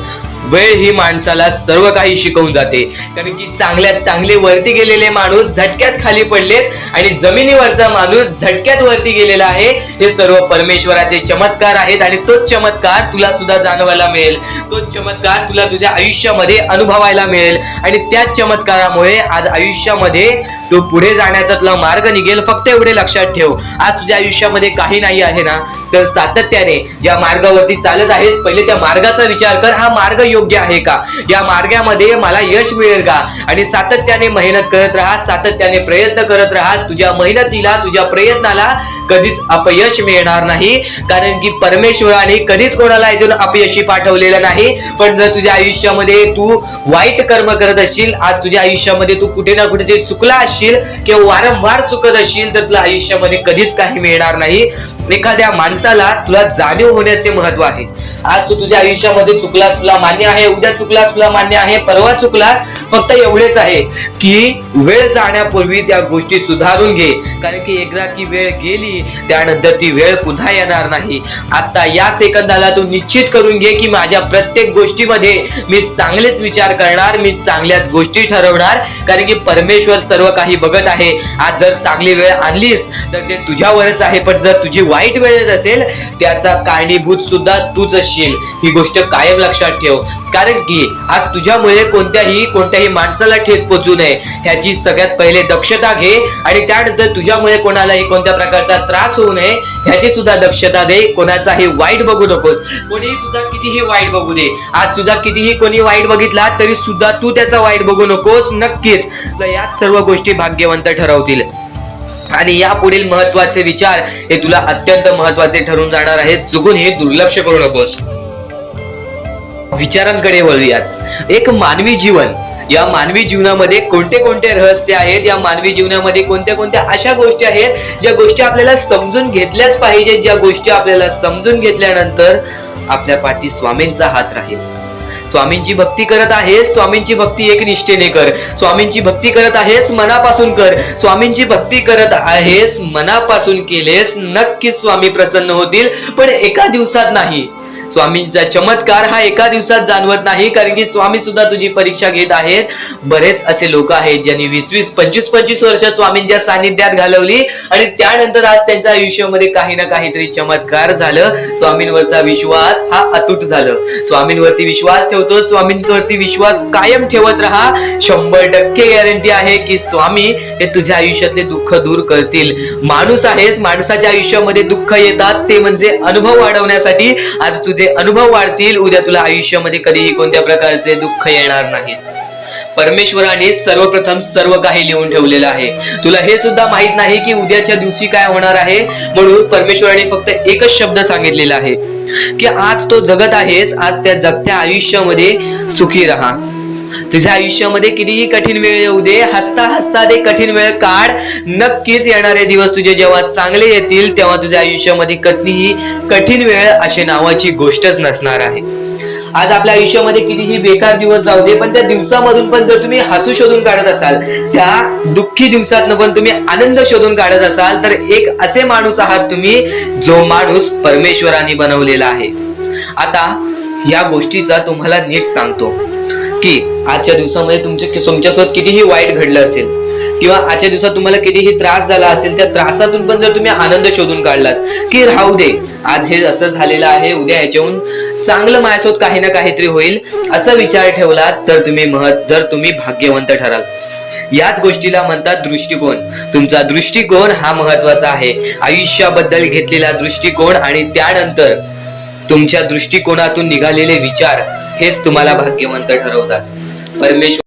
वेळ ही माणसाला सर्व काही शिकवून जाते. कारण की चांगल्यात चांगले वरती गेलेले माणूस झटक्यात खाली पडलेत आणि जमिनीवरचा माणूस झटक्यात वरती गेलेला आहे. हे सर्व परमेश्वराचे चमत्कार आहेत आणि तोच चमत्कार तुला सुद्धा जाणवायला मिळेल. तोच चमत्कार तुला तुझ्या आयुष्यामध्ये अनुभवायला मिळेल आणि त्याच चमत्कारामुळे आज आयुष्यामध्ये तो पुढे जाण्याचा तुला मार्ग निघेल. फक्त एवढे लक्षात ठेव, आज तुझ्या आयुष्यामध्ये काही नाही आहे ना, तर सातत्याने ज्या मार्गावरती चालत आहेस पहिले त्या मार्गाचा विचार कर. हा मार्ग योग्य आहे का? या मार्गामध्ये मला यश मिळेल का? आणि सातत्याने मेहनत करत राहा, सातत्याने प्रयत्न करत राहा. तुझ्या मेहनतीला, तुझ्या प्रयत्नाला कधीच अपयश मिळणार नाही. कारण की परमेश्वराने कधीच कोणाला इथून अपयशी पाठवलेलं नाही. पण जर तुझ्या आयुष्यामध्ये तू वाईट कर्म करत असशील, आज तुझ्या आयुष्यामध्ये तू कुठे ना कुठे ते चुकला असशील किंवा वारंवार चुकत असशील, तर तुला आयुष्यामध्ये कधीच काही मिळणार नाही. एखाद्या माणसाला तुला जाणीव होण्याचे महत्व आहे. आज तू तुझ्या आयुष्यामध्ये चुकलास, तुला मान्य आहे. उद्या चुकलास, तुला मान्य आहे. परवा चुकलास, फक्त एवढेच आहे की वेळ जाण्यापूर्वी त्या गोष्टी सुधारून घे. कारण की एकदा की वेळ गेली त्यानंतर ती वेळ पुन्हा येणार नाही. आता या सेकंदाला तू निश्चित करून घे की माझ्या प्रत्येक गोष्टीमध्ये मी चांगलेच विचार करणार, मी चांगल्याच गोष्टी ठरवणार. कारण की परमेश्वर सर्व काही बघत आहे. आज जर चांगली वेळ आणलीस तर ते तुझ्यावरच आहे, पण जर तुझी वाईट वेळ येत असेल त्याचा कारणीभूत सुद्धा तूच असशील. ही गोष्ट कायम लक्षात ठेव. कारण की आज तुझ्यामुळे कोणत्याही माणसाला ठेच पोचू नये ह्याची सगळ्यात पहिले दक्षता घे आणि त्यानंतर तुझ्यामुळे कोणालाही कोणत्या प्रकारचा त्रास होऊ नये ह्याची सुद्धा दक्षता दे. कोणाचाही वाईट बघू नकोस. कोणीही तुझा कितीही वाईट बघू दे, आज तुझा कितीही कोणी वाईट बघितला तरी सुद्धा तू त्याचा वाईट बघू नकोस. नक्कीच या सर्व गोष्टी भाग्यवंत ठरवतील आणि या पुढील महत्वाचे विचार हे तुला अत्यंत महत्वाचे ठरून जाणार आहेत. चुकून हे दुर्लक्ष करू नकोस. विचारांकडे वळूयात. एक मानवी जीवन, या मानवी जीवनामध्ये कोणते कोणते रहस्य आहेत, या मानवी जीवनामध्ये कोणत्या कोणत्या अशा गोष्टी आहेत ज्या गोष्टी आपल्याला समजून घेतल्याच पाहिजे, ज्या गोष्टी आपल्याला समजून घेतल्यानंतर आपल्या पाठी स्वामींचा हात राहील. स्वामींची भक्ती करत आहेस, स्वामींची भक्ती एक निष्ठेने कर. स्वामींची भक्ती करत आहेस, मनापासून कर. स्वामींची भक्ती करत आहेस, मनापासून केलेस, नक्कीच स्वामी प्रसन्न होतील. पण एका दिवसात नाही. स्वामींचा चमत्कार हा एका दिवसात जाणवत नाही. कारण की स्वामी सुद्धा तुझी परीक्षा घेत आहेत. बरेच असे लोक आहेत ज्यांनी 20-20, 25-25 वर्ष स्वामींच्या सानिध्यात घालवली आणि त्यानंतर आज त्यांच्या आयुष्यामध्ये काही ना काहीतरी चमत्कार झालं. स्वामींवरचा विश्वास हा अतूट झालं. स्वामींवरती विश्वास ठेवतो, स्वामींवरती विश्वास कायम ठेवत राहा. 100% गॅरंटी आहे की स्वामी हे तुझ्या आयुष्यातले दुःख दूर करतील. माणूस आहेस, माणसाच्या आयुष्यामध्ये दुःख येतात ते म्हणजे अनुभव वाढवण्यासाठी. आज तुझे अनुभव वाढतील, उद्या तुला आयुष्यामध्ये कधीही कोणत्या प्रकारचे दुःख येणार नाही. परमेश्वराने सर्वप्रथम सर्व काही लिहून ठेवलेलं आहे. तुला हे सुद्धा माहित नाही की उद्याच्या दिवशी काय होणार आहे. म्हणून परमेश्वराने फक्त एकच शब्द सांगितलेला आहे की आज तो जगत आहेस, आज त्या जगत्या आयुष्यामध्ये सुखी राहा. तुझ्या आयुष्यामध्ये कितीही कठीण वेळ येऊ दे, हसता हसता ते कठीण वेळ काढ. नक्कीच येणारे दिवस तुझे जेव्हा चांगले येतील तेव्हा तुझ्या आयुष्यामध्ये कधीही कठीण वेळ अशी नावाची गोष्टच नसणार आहे. आज आपल्या आयुष्यामध्ये कितीही बेकार दिवस जाऊ दे, पण त्या दिवसामधून पण जर तुम्ही हसू शोधून काढत असाल, त्या दुःखी दिवसातनं पण तुम्ही आनंद शोधून काढत असाल, तर एक असे माणूस आहात तुम्ही जो माणूस परमेश्वराने बनवलेला आहे. आता या गोष्टीचा तुम्हाला नीट सांगतो की आजच्या दिवसामध्ये तुमच्यासोबत कितीही वाईट घडलं असेल किंवा आजच्या दिवसात तुम्हाला कितीही त्रास झाला असेल, त्या त्रासातून पण जर तुम्ही आनंद शोधून काढलात की राहू दे, आज हे असं झालेलं आहे, उद्या ह्याच्याहून चांगलं माझ्यासोबत काही ना काहीतरी होईल, असा विचार ठेवलात तर तुम्ही भाग्यवंत ठराल. याच गोष्टीला म्हणतात दृष्टिकोन. तुमचा दृष्टिकोन हा महत्वाचा आहे. आयुष्याबद्दल घेतलेला दृष्टिकोन आणि त्यानंतर तुमच्या दृष्टिकोनातून निघालेले विचार हेच तुम्हाला भाग्यवंत ठरवतात. परमेश्वर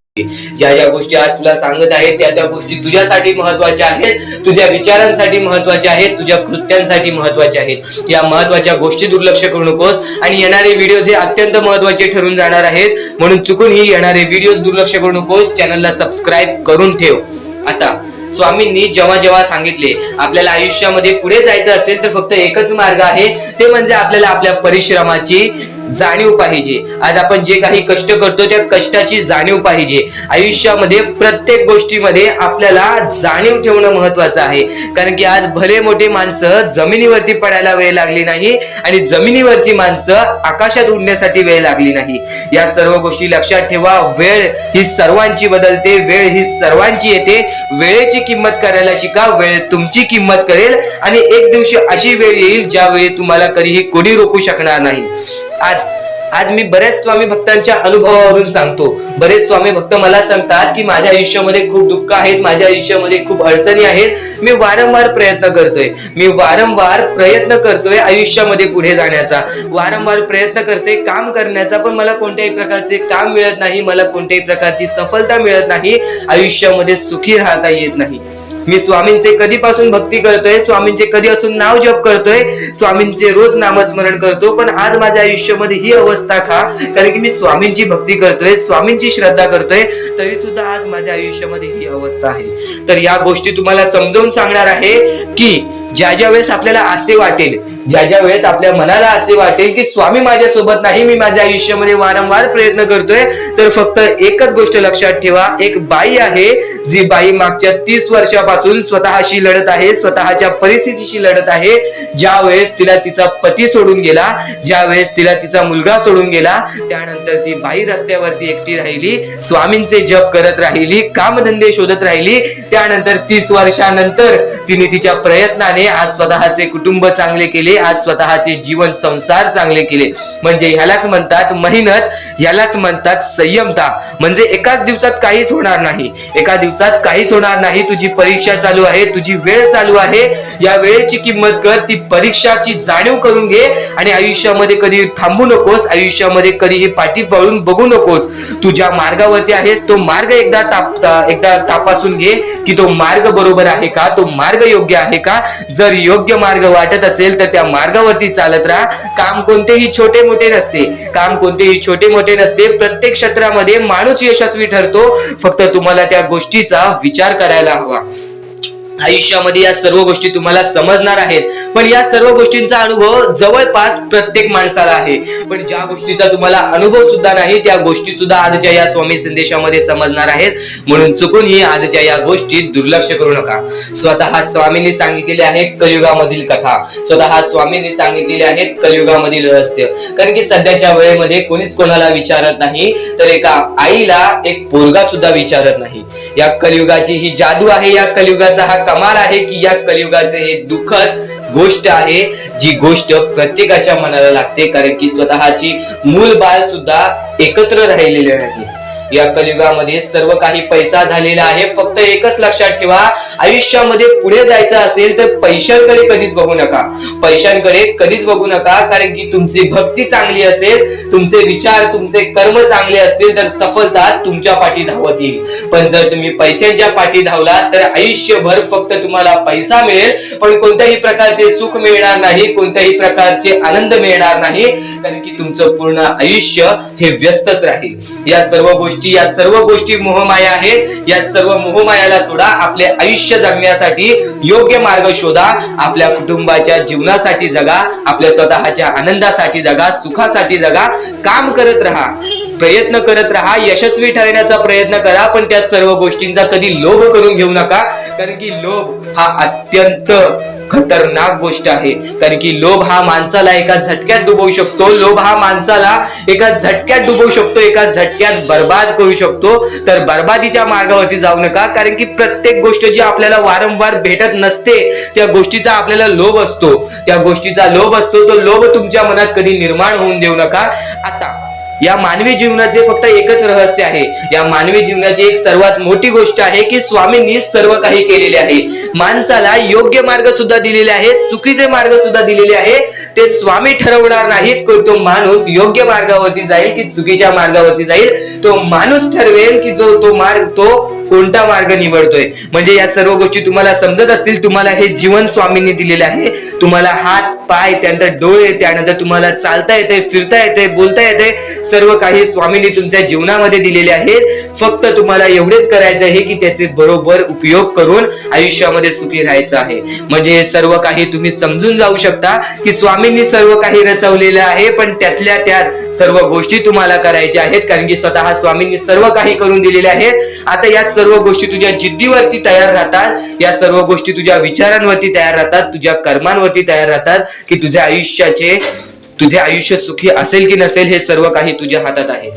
ज्या ज्या गोष्टी आज तुला सांगत आहेत त्या त्या गोष्टी तुझ्यासाठी महत्वाच्या आहेत, तुझ्या विचारांसाठी महत्वाच्या आहेत, तुझ्या कृत्यांसाठी महत्वाच्या आहेत. या महत्वाच्या गोष्टी दुर्लक्ष करू नकोस आणि येणारे व्हिडिओज हे अत्यंत महत्वाचे ठरून जाणार आहेत. म्हणून चुकून ही येणारे व्हिडिओज दुर्लक्ष करू नकोस. चॅनलला सबस्क्राईब करून ठेव. आता स्वामींनी जेव्हा जेव्हा सांगितले आपल्याला आयुष्यामध्ये पुढे जायचं असेल तर फक्त एकच मार्ग आहे, ते म्हणजे आपल्याला आपल्या परिश्रमाची जाणीव पाहिजे. आज आपण जे काही कष्ट करतो त्या कष्टाची जाणीव पाहिजे. आयुष्यामध्ये प्रत्येक गोष्टीमध्ये आपल्याला जाणीव ठेवणं महत्वाचं आहे. कारण की आज भले मोठे माणसं जमिनीवरती पडायला वेळ लागली नाही आणि जमिनीवरची माणसं आकाशात उडण्यासाठी वेळ लागली नाही. या सर्व गोष्टी लक्षात ठेवा. वेळ ही सर्वांची बदलते, वेळ ही सर्वांची येते. वेळेची किंमत करायला शिका. वेळ तुमची किंमत करेल आणि एक दिवशी अशी वेळ येईल ज्यावेळी तुम्हाला कधीही कोणी रोखू शकणार नाही. आज मी बरेच स्वामी भक्तांच्या अनुभवावरून सांगतो. बरेच स्वामी भक्त मला सांगतात की माझ्या आयुष्यामध्ये खूप दुःख आहेत, माझ्या आयुष्यामध्ये खूप अडचणी आहेत. मी वारंवार प्रयत्न करतोय आयुष्यामध्ये पुढे जाण्याचा, वारंवार प्रयत्न करते काम करण्याचा, पण मला कोणत्याही प्रकारचे काम मिळत नाही, मला कोणत्याही प्रकारची सफलता मिळत नाही, आयुष्यामध्ये सुखी राहता येत नाही. मी स्वामींचे कधीपासून भक्ती करतोय, स्वामींचे कधीपासून नाव जप करतोय, स्वामींचे रोज नामस्मरण करतो, पण आज माझ्या आयुष्यामध्ये ही अवस्था का? कारण की मी स्वामींची भक्ती करतोय, स्वामींची श्रद्धा करतोय, तरी सुद्धा आज माझ्या आयुष्यामध्ये ही अवस्था आहे. तर या गोष्टी तुम्हाला समजावून सांगणार आहे की ज्या वेळेस आपल्याला असे वाटेल, ज्या वेळेस आपल्या मनाला असे वाटेल की स्वामी माझ्या सोबत नाही, मी माझ्या आयुष्यामध्ये वारंवार प्रयत्न करतोय, तर फक्त एकच गोष्ट लक्षात ठेवा. एक बाई आहे, जी बाई मागच्या 30 वर्षापासून स्वतःशी लढत आहे, स्वतःच्या परिस्थितीशी लढत आहे. ज्या वेळेस तिला तिचा पती सोडून गेला, ज्या वेळेस तिला तिचा मुलगा सोडून गेला, त्यानंतर ती बाई रस्त्यावरती एकटी राहिली, स्वामींचे जप करत राहिली, कामधंदे शोधत राहिली. त्यानंतर 30 वर्षानंतर तिने तिच्या प्रयत्नाने आज स्वतःचे कुटुंब चांगले केले, आज स्वतःचे जीवन संसार चांगले केले. म्हणजे ह्यालाच म्हणतात मेहनत, ह्यालाच म्हणतात संयमता. म्हणजे एकाच दिवसात काहीच होणार नाही, एका दिवसात काहीच होणार नाही. तुझी परीक्षा चालू आहे, तुझी वेळ चालू आहे, या वेळेची किंमत कर, ती परीक्षाची जाणीव करून घे आणि आयुष्यामध्ये कधी थांबू नकोस, आयुष्यामध्ये कधीही पाठी वळून बघू नकोस. तुझ्या मार्गावरती आहेस, तो मार्ग एकदा तपासून घे की तो मार्ग बरोबर आहे का, तो मार्ग योग्य आहे का. जर योग्य मार्ग वाटत असेल तर त्या मार्गावरती चालत राहा. काम कोणतेही छोटे मोठे नसते, प्रत्येक क्षेत्रामध्ये माणूस यशस्वी ठरतो. फक्त तुम्हाला त्या गोष्टीचा विचार करायला हवा. आयुष्यामध्ये या सर्व गोष्टी तुम्हाला समजणार आहेत, पण या सर्व गोष्टींचा अनुभव जवळपास प्रत्येक माणसाला आहे. पण ज्या गोष्टीचा तुम्हाला अनुभव सुद्धा नाही, त्या गोष्टी सुद्धा आजच्या या स्वामी संदेशामध्ये समजणार आहेत. म्हणून चुकूनही आजच्या या गोष्टीत दुर्लक्ष करू नका. स्वतः स्वामींनी सांगितलेले आहे कलियुगामधील कथा, स्वतः स्वामींनी सांगितलेले आहेत कलियुगामधील रहस्य. कारण की सध्याच्या वेळेमध्ये कोणीच कोणाला विचारत नाही, तर एका आईला एक पोरगा सुद्धा विचारत नाही. या कलियुगाची ही जादू आहे, या कलियुगाचा हा कमाल आहे की या कलियुगाचे हे दुःखद गोष्ट आहे, जी गोष्ट प्रत्येकाच्या मनाला लागते. कारण की स्वतःची मूल बाळ सुद्धा एकत्र राहिलेले नाही. या कलियुगामध्ये सर्व काही पैसा झालेला आहे. फक्त एकच लक्षात ठेवा, आयुष्यामध्ये पुढे जायचं असेल तर पैशांकडे कधीच बघू नका, पैशांकडे कधीच बघू नका. कारण की तुमची भक्ती चांगली असेल, तुमचे विचार, तुमचे कर्म चांगले असतील तर सफलता तुमच्या पाठी धावत येईल. पण जर तुम्ही पैशांच्या पाठी धावलात तर आयुष्यभर फक्त तुम्हाला पैसा मिळेल, पण कोणत्याही प्रकारचे सुख मिळणार नाही, कोणत्याही प्रकारचे आनंद मिळणार नाही. कारण की तुमचं पूर्ण आयुष्य हे व्यस्तच राहील. या सर्व गोष्टी मोहमाया आहेत. या सर्व मोहमायाला सोडा. आपले आयुष्य जगण्यासाठी योग्य मार्ग शोधा. आपल्या कुटुंबाच्या जीवनासाठी जगा, आपल्या स्वतःच्या आनंदासाठी जगा, सुखासाठी जगा. काम करत राहा, प्रयत्न करत राहा, यशस्वी ठरण्याचा प्रयत्न करा. पण त्या सर्व गोष्टींचा कधी लोभ करून घेऊ नका. कारण की लोभ हा अत्यंत खतरनाक गोष्ट आहे. कारण की लोभ हा माणसाला एका झटक्यात डुबवू शकतो, लोभ हा माणसाला एका झटक्यात डुबवू शकतो, एका झटक्यात बर्बाद करू शकतो. तर बर्बादीच्या मार्गावरती जाऊ नका. कारण की प्रत्येक गोष्ट जी आपल्याला वारंवार भेटत नसते, त्या गोष्टीचा आपल्याला लोभ असतो, त्या गोष्टीचा लोभ असतो. तो लोभ तुमच्या मनात कधी निर्माण होऊन देऊ नका. आता या मानवी जीवनाचे फक्त एकच रहस्य आहे. या मानवी जीवनाची एक सर्वात मोठी गोष्ट आहे की स्वामींनी सर्व काही केलेले आहे. माणसाला योग्य मार्ग सुद्धा दिलेले आहेत, चुकीचे मार्ग सुद्धा दिलेले आहेत. ते स्वामी ठरवणार नाहीत की तो माणूस योग्य मार्गावरती जाईल की चुकीच्या मार्गावरती जाईल. तो माणूस ठरवेल की तो कोणता मार्ग निवडतोय. म्हणजे या सर्व गोष्टी तुम्हाला समजत असतील. तुम्हाला हे जीवन स्वामींनी दिलेले आहे, तुम्हाला हात पाय, त्यानंतर डोळे, त्यानंतर तुम्हाला चालता येते, फिरता येते, बोलता येते, सर्व काही स्वामींनी तुमच्या जीवनामध्ये दिलेले आहेत. फक्त तुम्हाला एवढेच करायचं आहे की त्याचे बरोबर उपयोग करून आयुष्यामध्ये सुखी राहायचं आहे. म्हणजे सर्व काही तुम्ही समजून जाऊ शकता की स्वामींनी सर्व काही रचवलेलं आहे, पण त्यातल्या त्यात सर्व गोष्टी तुम्हाला करायच्या आहेत, कारण की स्वतः स्वामींनी सर्व काही करून दिलेले आहेत. आता या सर्व गोष्टी तुझ्या जिद्दीवरती तयार राहतात, या सर्व गोष्टी तुझ्या विचारांवरती तयार राहतात, तुझ्या कर्मांवरती तयार राहतात की तुझे आयुष्य सुखी असेल की नसेल हे सर्व काही तुझ्या हातात आहे.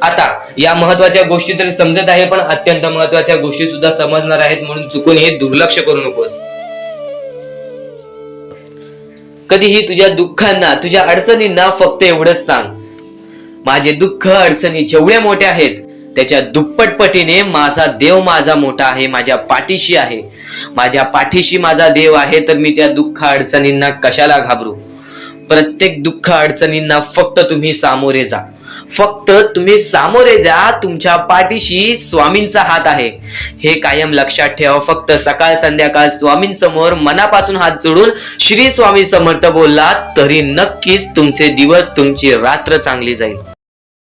आता या महत्वाच्या गोष्टी तरी समजत आहे, पण अत्यंत महत्वाच्या गोष्टी सुद्धा समजणार आहेत, म्हणून चुकून हे दुर्लक्ष करू नकोस. कधीही तुझ्या दुःखांना, तुझ्या अडचणींना फक्त एवढंच सांग, माझे दुःख अडचणी जेवढ्या मोठ्या आहेत त्याच्या दुप्पटपटीने माझा देव माझा मोठा आहे, माझ्या पाठीशी आहे. माझ्या पाठीशी माझा देव आहे, तर मी त्या दुःख अडचणींना कशाला घाबरू. प्रत्येक दुःख अडचणींना फक्त तुम्ही सामोरे जा, फक्त तुम्ही सामोरे जा. तुमच्या पाठीशी स्वामींचा हात आहे, हे कायम लक्षात ठेवा. फक्त सकाळ संध्याकाळ स्वामींसमोर मनापासून हात जोडून श्री स्वामी समर्थ बोललात तरी नक्कीच तुमचे दिवस, तुमची रात्र चांगली जाईल.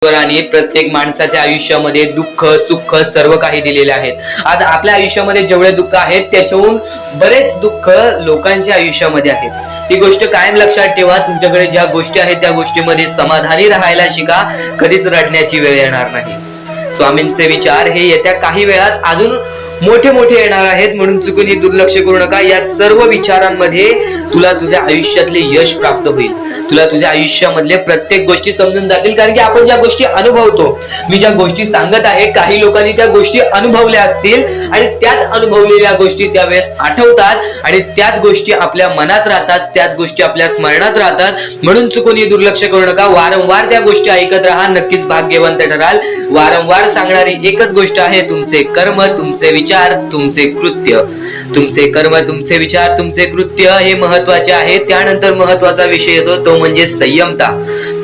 आणि प्रत्येक माणसाच्या आयुष्यामध्ये दुःख सुख सर्व काही दिलेले आहेत. आज आपल्या आयुष्यामध्ये जेवढे दुःख आहेत त्याच्याहून बरेच दुःख लोकांच्या आयुष्यामध्ये आहेत. ही गोष्ट कायम लक्षात ठेवा. तुमच्याकडे ज्या गोष्टी आहेत त्या गोष्टीमध्ये समाधानी राहायला शिका, कधीच रडण्याची वेळ येणार नाही. स्वामींचे विचार हे येत्या काही वेळात अजून मोठे मोठे येणार आहेत, म्हणून चुकून हे दुर्लक्ष करू नका. या सर्व विचारांमध्ये तुला तुझ्या आयुष्यातले यश प्राप्त होईल, तुला तुझ्या आयुष्यामधले प्रत्येक गोष्टी समजून जातील. कारण की आपण ज्या गोष्टी अनुभवतो, मी ज्या गोष्टी सांगत आहे, काही लोकांनी त्या गोष्टी अनुभवल्या असतील आणि त्याच अनुभवलेल्या गोष्टी त्यावेळेस आठवतात आणि त्याच गोष्टी आपल्या मनात राहतात, त्याच गोष्टी आपल्या स्मरणात राहतात. म्हणून चुकून हे दुर्लक्ष करू नका. वारंवार त्या गोष्टी ऐकत राहा, नक्कीच भाग्यवंत ठराल. वारंवार सांगणारी एकच गोष्ट आहे, तुमचे कर्म, तुमचे विचार, तुमचे कृत्य. तुमचे कर्म, तुमचे विचार, तुमचे कृत्य हे महत्वाचे आहे. त्यानंतर महत्वाचा विषय येतो तो म्हणजे संयमता.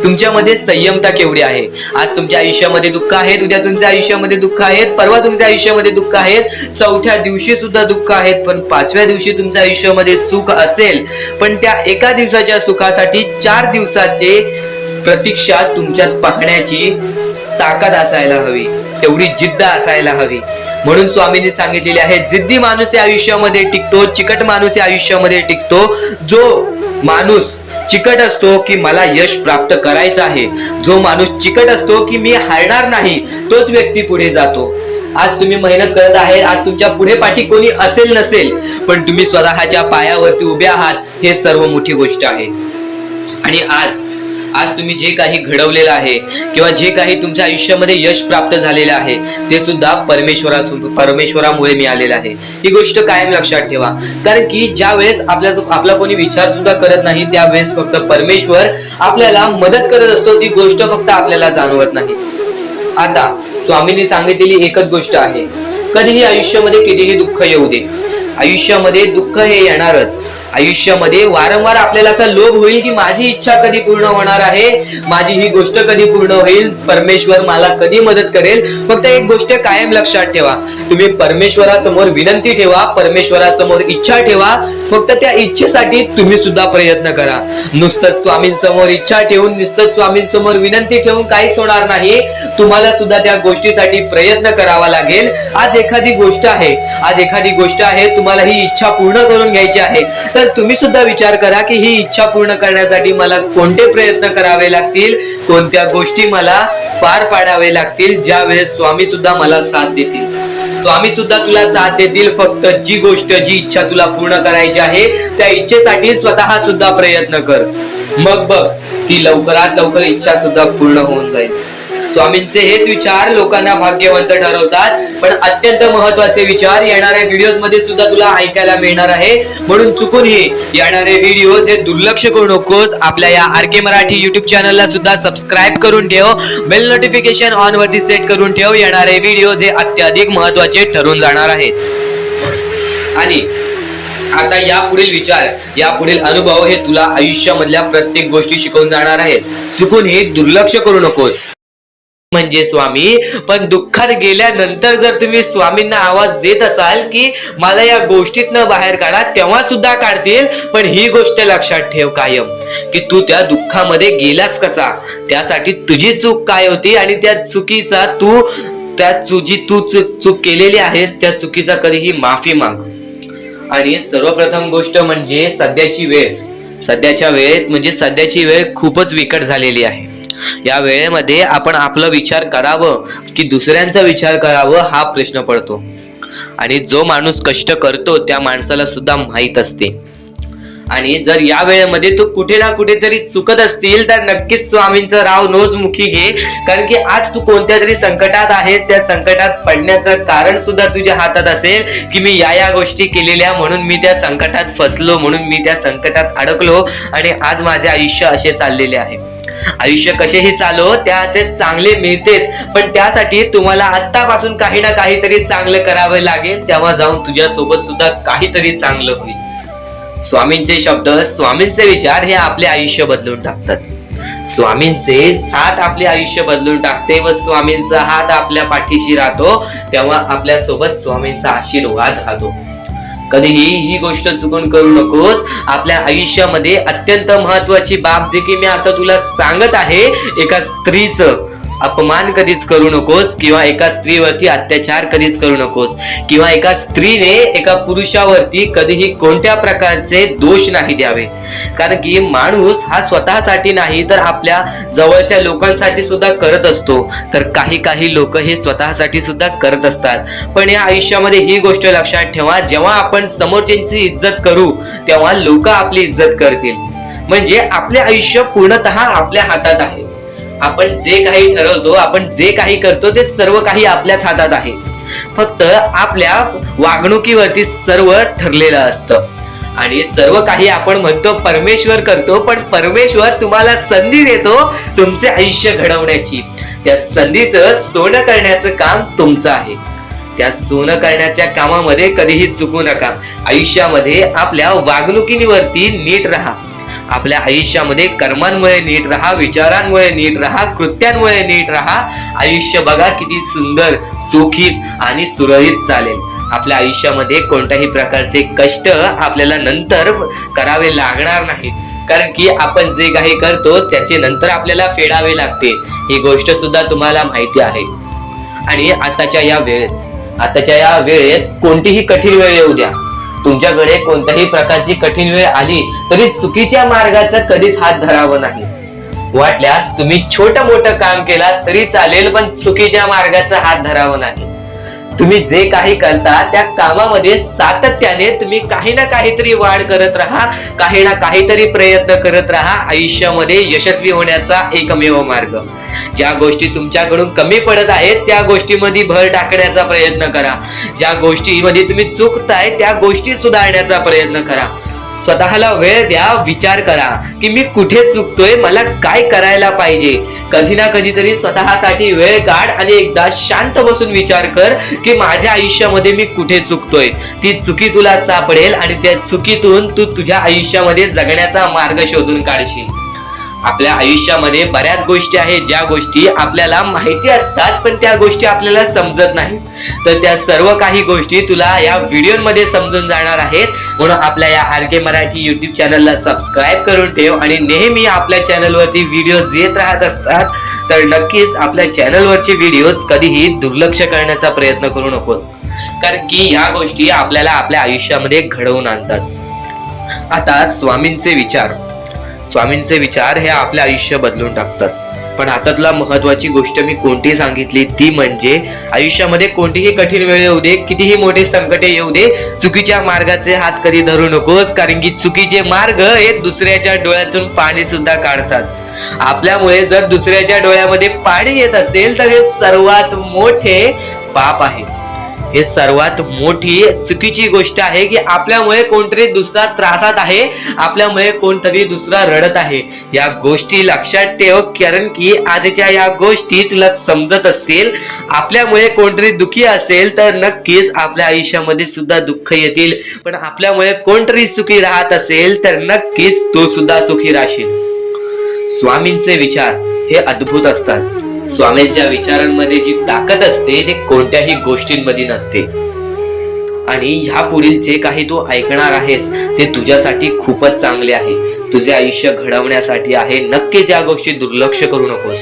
तुमच्यामध्ये संयमता केवढी आहे. आज तुमच्या आयुष्यामध्ये दुःख आहेत, उद्या तुमच्या आयुष्यामध्ये दुःख आहेत, परवा तुमच्या आयुष्यामध्ये दुःख आहेत, चौथ्या दिवशी सुद्धा दुःख आहेत, पण पाचव्या दिवशी तुमच्या आयुष्यामध्ये सुख असेल. पण त्या एका दिवसाच्या सुखासाठी 4 दिवसाचे प्रतीक्षा तुमच्यात पाहण्याची ताकद असायला हवी, तेवढी जिद्द असायला हवी. म्हणून स्वामींनी सांगितलेले आहे, जिद्दी माणूस या आयुष्यामध्ये टिकतो, चिकट माणूस या आयुष्यामध्ये टिकतो. जो माणूस चिकट असतो की मला यश प्राप्त करायचं आहे, जो माणूस चिकट असतो की मी हारणार नाही, तोच व्यक्ती पुढे जातो. आज तुम्ही मेहनत करत आहे, आज तुमच्या पुढे पाठी कोणी असेल नसेल, पण तुम्ही स्वतःच्या पायावरती उभे आहात, हे सर्व मोठी गोष्ट आहे. आणि आज तुम्ही जे काही घडवलेलं आहे किंवा जे काही तुमच्या आयुष्यामध्ये यश प्राप्त झालेलं आहे ते सुद्धा परमेश्वरामुळे मिळालेलं आहे. ही गोष्ट कायम लक्षात ठेवा. कारण की ज्या वेळेस आपला कोणी विचार सुद्धा करत नाही, त्यावेळेस फक्त परमेश्वर आपल्याला मदत करत असतो. ती गोष्ट फक्त आपल्याला जाणवत नाही. आता स्वामींनी सांगितलेली एकच गोष्ट आहे, कधीही आयुष्यामध्ये कितीही दुःख येऊ दे, आयुष्यामध्ये दुःख हे येणारच. आयुष्यामध्ये वारंवार आपल्याला असा लोभ होईल की माझी इच्छा कधी पूर्ण होणार आहे, माझी ही गोष्ट कधी पूर्ण होईल, परमेश्वर मला कधी मदत करेल. फक्त एक गोष्ट कायम लक्षात ठेवा, तुम्ही परमेश्वरासमोर विनंती ठेवा, परमेश्वरासमोर इच्छा ठेवा. फक्त त्या इच्छेसाठी तुम्ही सुद्धा प्रयत्न करा. नुसतं स्वामींसमोर इच्छा ठेवून, नुसतं स्वामींसमोर विनंती ठेवून काहीच होणार नाही. तुम्हाला सुद्धा त्या गोष्टीसाठी प्रयत्न करावा लागेल. आज एखादी गोष्ट आहे, तुम्हाला ही इच्छा पूर्ण करून घ्यायची आहे, तर तुम्ही सुद्धा विचार करा की ही इच्छा पूर्ण करण्यासाठी मला कोणते प्रयत्न करावे लागतील, कोणत्या गोष्टी मला पार पाडावे लागतील. ज्या वेळेस स्वामी सुद्धा मला साथ देतील, स्वामी सुद्धा तुला साथ देतील. फक्त जी इच्छा तुला पूर्ण करायची आहे त्या इच्छेसाठी स्वतः सुद्धा प्रयत्न कर. मग बघ ती लवकरात लवकर इच्छा सुद्धा पूर्ण होऊन जाईल. स्वामींचे हेच विचार लोकांना भाग्यवंत ठरवतात. पण अत्यंत महत्वाचे विचार येणाऱ्या व्हिडिओज मध्ये सुद्धा तुला ऐकायला मिळणार आहे. म्हणून चुकूनही येणारे व्हिडिओज हे दुर्लक्ष करू नकोस. आपल्या या RK मराठी युट्यूब चॅनलला सुद्धा सबस्क्राईब करून ठेव, बेल नोटिफिकेशन ऑन वरती सेट करून ठेव. येणारे व्हिडिओज हे अत्याधिक महत्वाचे ठरून जाणार आहेत. आणि आता यापुढील विचार, यापुढील अनुभव हे तुला आयुष्यामधल्या प्रत्येक गोष्टी शिकवून जाणार आहेत. चुकूनही दुर्लक्ष करू नकोस. म्हणजे स्वामी, पण दुःखात गेल्यानंतर जर तुम्ही स्वामींना आवाज देत असाल की मला या गोष्टीतनं बाहेर काढा, तेव्हा सुद्धा काढतील. पण ही गोष्ट लक्षात ठेव कायम की तू त्या दुःखामध्ये गेलास कसा, त्यासाठी तुझी चूक काय होती आणि त्या चुकीचा तू चूक केलेली आहेस त्या चुकीचा कधीही माफी माग. आणि सर्वप्रथम गोष्ट म्हणजे सध्याच्या वेळ खूपच विकट झालेली आहे. या वेळेमध्ये आपण आपला विचार करावं की दुसऱ्यांचा विचार करावं हा प्रश्न पडतो. आणि जो माणूस कष्ट करतो त्या माणसाला सुद्धा माहित असते. आणि जर या वेळेमध्ये तू कुठे ना कुठेतरी चुकत असतील तर नक्कीच स्वामींचं राव नोजमुखी घे. कारण की आज तू कोणत्या तरी संकटात आहेस, त्या संकटात पडण्याचं कारण सुद्धा तुझ्या हातात असेल की मी या गोष्टी केलेल्या म्हणून मी त्या संकटात फसलो, म्हणून मी त्या संकटात अडकलो आणि आज माझे आयुष्य असे चाललेले आहे. आयुष्य कसेही चालो त्याचे चांगले मिळतेच, पण त्यासाठी तुम्हाला आत्तापासून काही ना काहीतरी चांगलं करावं लागेल. तेव्हा जाऊन तुझ्यासोबत सुद्धा काहीतरी चांगलं होईल. स्वामींचे शब्द, स्वामींचे विचार हे आपले आयुष्य बदलून टाकतात. स्वामींचे साथ आपले आयुष्य बदलून टाकते व स्वामींचा हात आपल्या पाठीशी राहतो. तेव्हा आपल्या सोबत स्वामींचा आशीर्वाद राहतो. कधीही ही गोष्ट चुकून करू नकोस. आपल्या आयुष्यामध्ये अत्यंत महत्वाची बाब जे की मी आता तुला सांगत आहे, एका स्त्रीचं अपमान कधीच करू नकोस किंवा एका स्त्रीवरती अत्याचार कधीच करू नकोस किंवा एका स्त्रीने एका पुरुषावरती कधीही कोणत्या प्रकारचे दोष नाही द्यावे. कारण की माणूस हा स्वतःसाठी नाही तर आपल्या जवळच्या लोकांसाठी सुद्धा करत असतो. तर काही लोक हे स्वतःसाठी सुद्धा करत असतात. पण या आयुष्यामध्ये ही गोष्ट लक्षात ठेवा, जेव्हा आपण समोरच्यांची इज्जत करू तेव्हा लोक आपली इज्जत करतील. म्हणजे आपले आयुष्य पूर्णतः आपल्या हातात आहे. आपण जे काही ठरवतो, आपण जे काही करतो ते सर्व काही आपल्याच हातात आहे. फक्त आपल्या वागणुकीवरती सर्व ठरलेलं असतं. आणि सर्व काही आपण म्हणतो परमेश्वर करतो, पण परमेश्वर तुम्हाला संधी देतो तुमचे आयुष्य घडवण्याची. त्या संधीचं सोनं करण्याचं काम तुमचं आहे. त्या सोनं करण्याच्या कामामध्ये कधीही चुकू नका. आयुष्यामध्ये आपल्या वागणुकीवरती नीट राहा. आपल्या आयुष्यामध्ये कर्मांमुळे नीट राहा, विचारांमुळे नीट राहा, कृत्यांमुळे नीट राहा. आयुष्य बघा किती सुंदर, सुखीत आणि सुरळीत चालेल. आपल्या आयुष्यामध्ये कोणत्याही प्रकारचे कष्ट आपल्याला नंतर करावे लागणार नाही. कारण की आपण जे काही करतो त्याचे नंतर आपल्याला फेडावे लागते. ही गोष्ट सुद्धा तुम्हाला माहिती आहे. आणि आताच्या या वेळेत कोणतीही कठीण वेळ येऊ द्या, तुमच्याकडे कोणत्याही प्रकारची कठीण वेळ आली तरी चुकीच्या मार्गाचा कधीच हात धरावं नाही. वाटल्यास तुम्ही छोटं मोठं काम केला तरी चालेल, पण चुकीच्या मार्गाचा हात धरावं नाही. तुम्ही जे काही करता त्या कामामध्ये सातत्याने तुम्ही काही ना काहीतरी वाढ करत राहा, काही ना काहीतरी प्रयत्न करत राहा. आयुष्यामध्ये यशस्वी होण्याचा एकमेव मार्ग. ज्या गोष्टी तुमच्याकडून कमी पडत आहेत त्या गोष्टीमध्ये भर टाकण्याचा प्रयत्न करा. ज्या गोष्टीमध्ये तुम्ही चुकताय त्या गोष्टी सुधारण्याचा प्रयत्न करा. स्वतःला वेळ द्या, विचार करा की मी कुठे चुकतोय, मला काय करायला पाहिजे. कधी ना कधीतरी स्वतःसाठी वेळ काढ आणि एकदा शांत बसून विचार कर की माझ्या आयुष्यामध्ये मी कुठे चुकतोय. ती चुकी तुला सापडेल आणि त्या चुकीतून तू तुझ्या आयुष्यामध्ये जगण्याचा मार्ग शोधून काढशील. आपल्या आयुष्यामध्ये बऱ्याच गोष्टी आहेत ज्या गोष्टी आपल्याला माहिती असतात पण त्या गोष्टी आपल्याला समजत नाहीत. तर त्या सर्व काही गोष्टी तुला या व्हिडिओमध्ये समजून जाणार आहेत. म्हणून आपल्या या RK मराठी YouTube चॅनलला सबस्क्राईब करून ठेव आणि नेहमी आपल्या चॅनलवरती व्हिडिओज येत राहत असतात. तर नक्कीच आपल्या चॅनलवरचे व्हिडिओज कधीही दुर्लक्ष करण्याचा प्रयत्न करू नकोस, कारण की या गोष्टी आपल्याला आपल्या आयुष्यामध्ये घडवून आणतात. आता स्वामींचे विचार हे आपले आयुष्य बदलून टाकतात. पण हातातला महत्वाची गोष्ट मी कोणती सांगितली ती म्हणजे आयुष्यामध्ये कोणतीही कठीण वेळ येऊ दे, कितीही मोठे संकटे येऊ दे, चुकीच्या मार्गाचे हात कधी धरू नकोस. कारण की चुकीचे मार्ग हे दुसऱ्याच्या डोळ्यातून पाणी सुद्धा काढतात. आपल्यामुळे जर दुसऱ्याच्या डोळ्यामध्ये पाणी येत असेल तर हे सर्वात मोठे पाप आहे. हे सर्वात मोठी चुकीची गोष्ट आहे की आपल्यामुळे कोणतरी दुसरा त्रासात आहे, आपल्यामुळे कोणतरी दुसरा रडत आहे. या गोष्टी लक्षात ठेव, कारण की आजच्या या गोष्टी तुला समजत असतील. आपल्यामुळे कोणतरी दुखी असेल तर नक्कीच आपल्या आयुष्यामध्ये सुद्धा दुःख येतील. पण आपल्यामुळे कोणतरी सुखी राहत असेल तर नक्कीच तो सुद्धा सुखी राहशील. स्वामींचे विचार हे अद्भुत असतात. स्वामींच्या विचारांमध्ये जी ताकद असते ते कोणत्याही गोष्टींमध्ये नसते. आणि ह्या पुढील जे काही तू ऐकणार आहेस ते तुझ्यासाठी खूपच चांगले आहे, तुझे आयुष्य घडवण्यासाठी आहे. नक्कीच या गोष्टी दुर्लक्ष करू नकोस.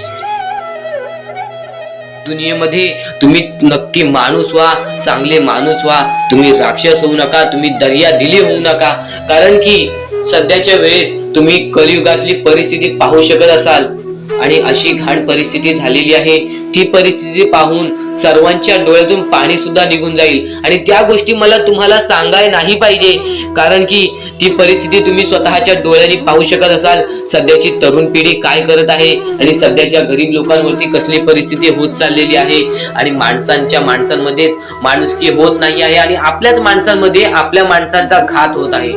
दुनियेमध्ये तुम्ही नक्की माणूस व्हा, चांगले माणूस व्हा. तुम्ही राक्षस होऊ नका, तुम्ही दर्या दिली होऊ नका. कारण की सध्याच्या वेळेत तुम्ही कलियुगातली परिस्थिती पाहू शकत असाल आणि अशी घाण परिस्थिती झालेली आहे. ती परिस्थिती पाहून सर्वांच्या डोळ्यातून पाणी सुद्धा निघून जाईल. आणि त्या गोष्टी मला तुम्हाला सांगाय नाही पाहिजे, कारण की ती परिस्थिती तुम्ही स्वतःच्या डोळ्यांनी पाहू शकत असाल. सध्याची तरुण पिढी काय करत आहे आणि सध्याच्या गरीब लोकांवरती कसली परिस्थिती होत चाललेली आहे. आणि माणसांमध्येच माणुसकी होत नाही आहे आणि आपल्याच माणसांमध्ये आपल्या माणसांचा घात होत आहे.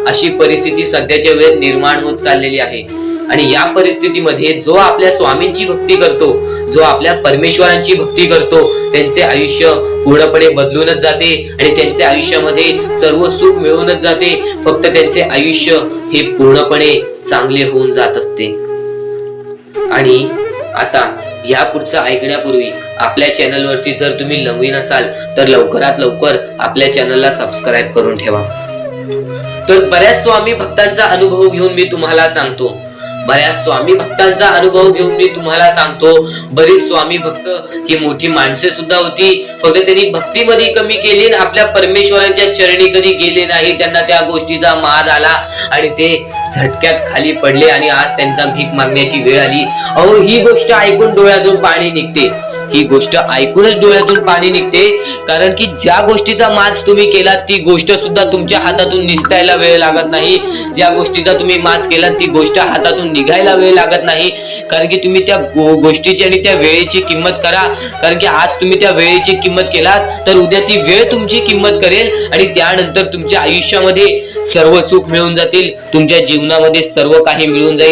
अशी परिस्थिती सध्याच्या वेळेत निर्माण होत चाललेली आहे. आणि या परिस्थितीमध्ये जो आपल्या स्वामींची भक्ती करतो, जो आपल्या परमेश्वरांची भक्ती करतो, त्यांचे आयुष्य पूर्णपणे बदलूनच जाते आणि त्यांच्या आयुष्यामध्ये सर्व सुख मिळूनच जाते. फक्त त्यांचे आयुष्य हे पूर्णपणे चांगले होऊन जात असते. आणि आता या पुढचं ऐकण्यापूर्वी आपल्या चॅनलवरती जर तुम्ही नवीन असाल तर लवकरात लवकर आपल्या चॅनलला सबस्क्राईब करून ठेवा. तर बऱ्याच स्वामी भक्तांचा अनुभव घेऊन मी तुम्हाला सांगतो. बरीच स्वामी भक्त ही मोठी माणसे सुद्धा होती, फक्त त्यांनी भक्तीमध्ये कमी केली आणि आपल्या परमेश्वरांच्या चरणी कधी गेले नाही. त्यांना त्या गोष्टीचा माज आला आणि ते झटक्यात खाली पडले आणि आज त्यांना भीक मागण्याची वेळ आली. अहो, ही गोष्ट ऐकून डोळ्यातून पाणी निघते. ही गोष्ट ऐकूनच डोळ्यातून पाणी निघते, कारण की ज्या गोष्टीचा माज तुम्ही केला ती गोष्ट सुद्धा तुमच्या हातातून निसटायला वेळ लागत नाही. ज्या गोष्टीचा तुम्ही माज केला ती गोष्ट हातातून निघायला वेळ लागत नाही. कारण की तुम्ही त्या गोष्टीची आणि त्या वेळेची किंमत करा. कारण की आज तुम्ही त्या वेळेची किंमत केलात तर उद्या ती वेळ तुमची किंमत करेल आणि त्यानंतर तुमच्या आयुष्यामध्ये सर्व सुख मिळून जातील, तुमच्या जीवनामध्ये सर्व काही मिळून जाईल.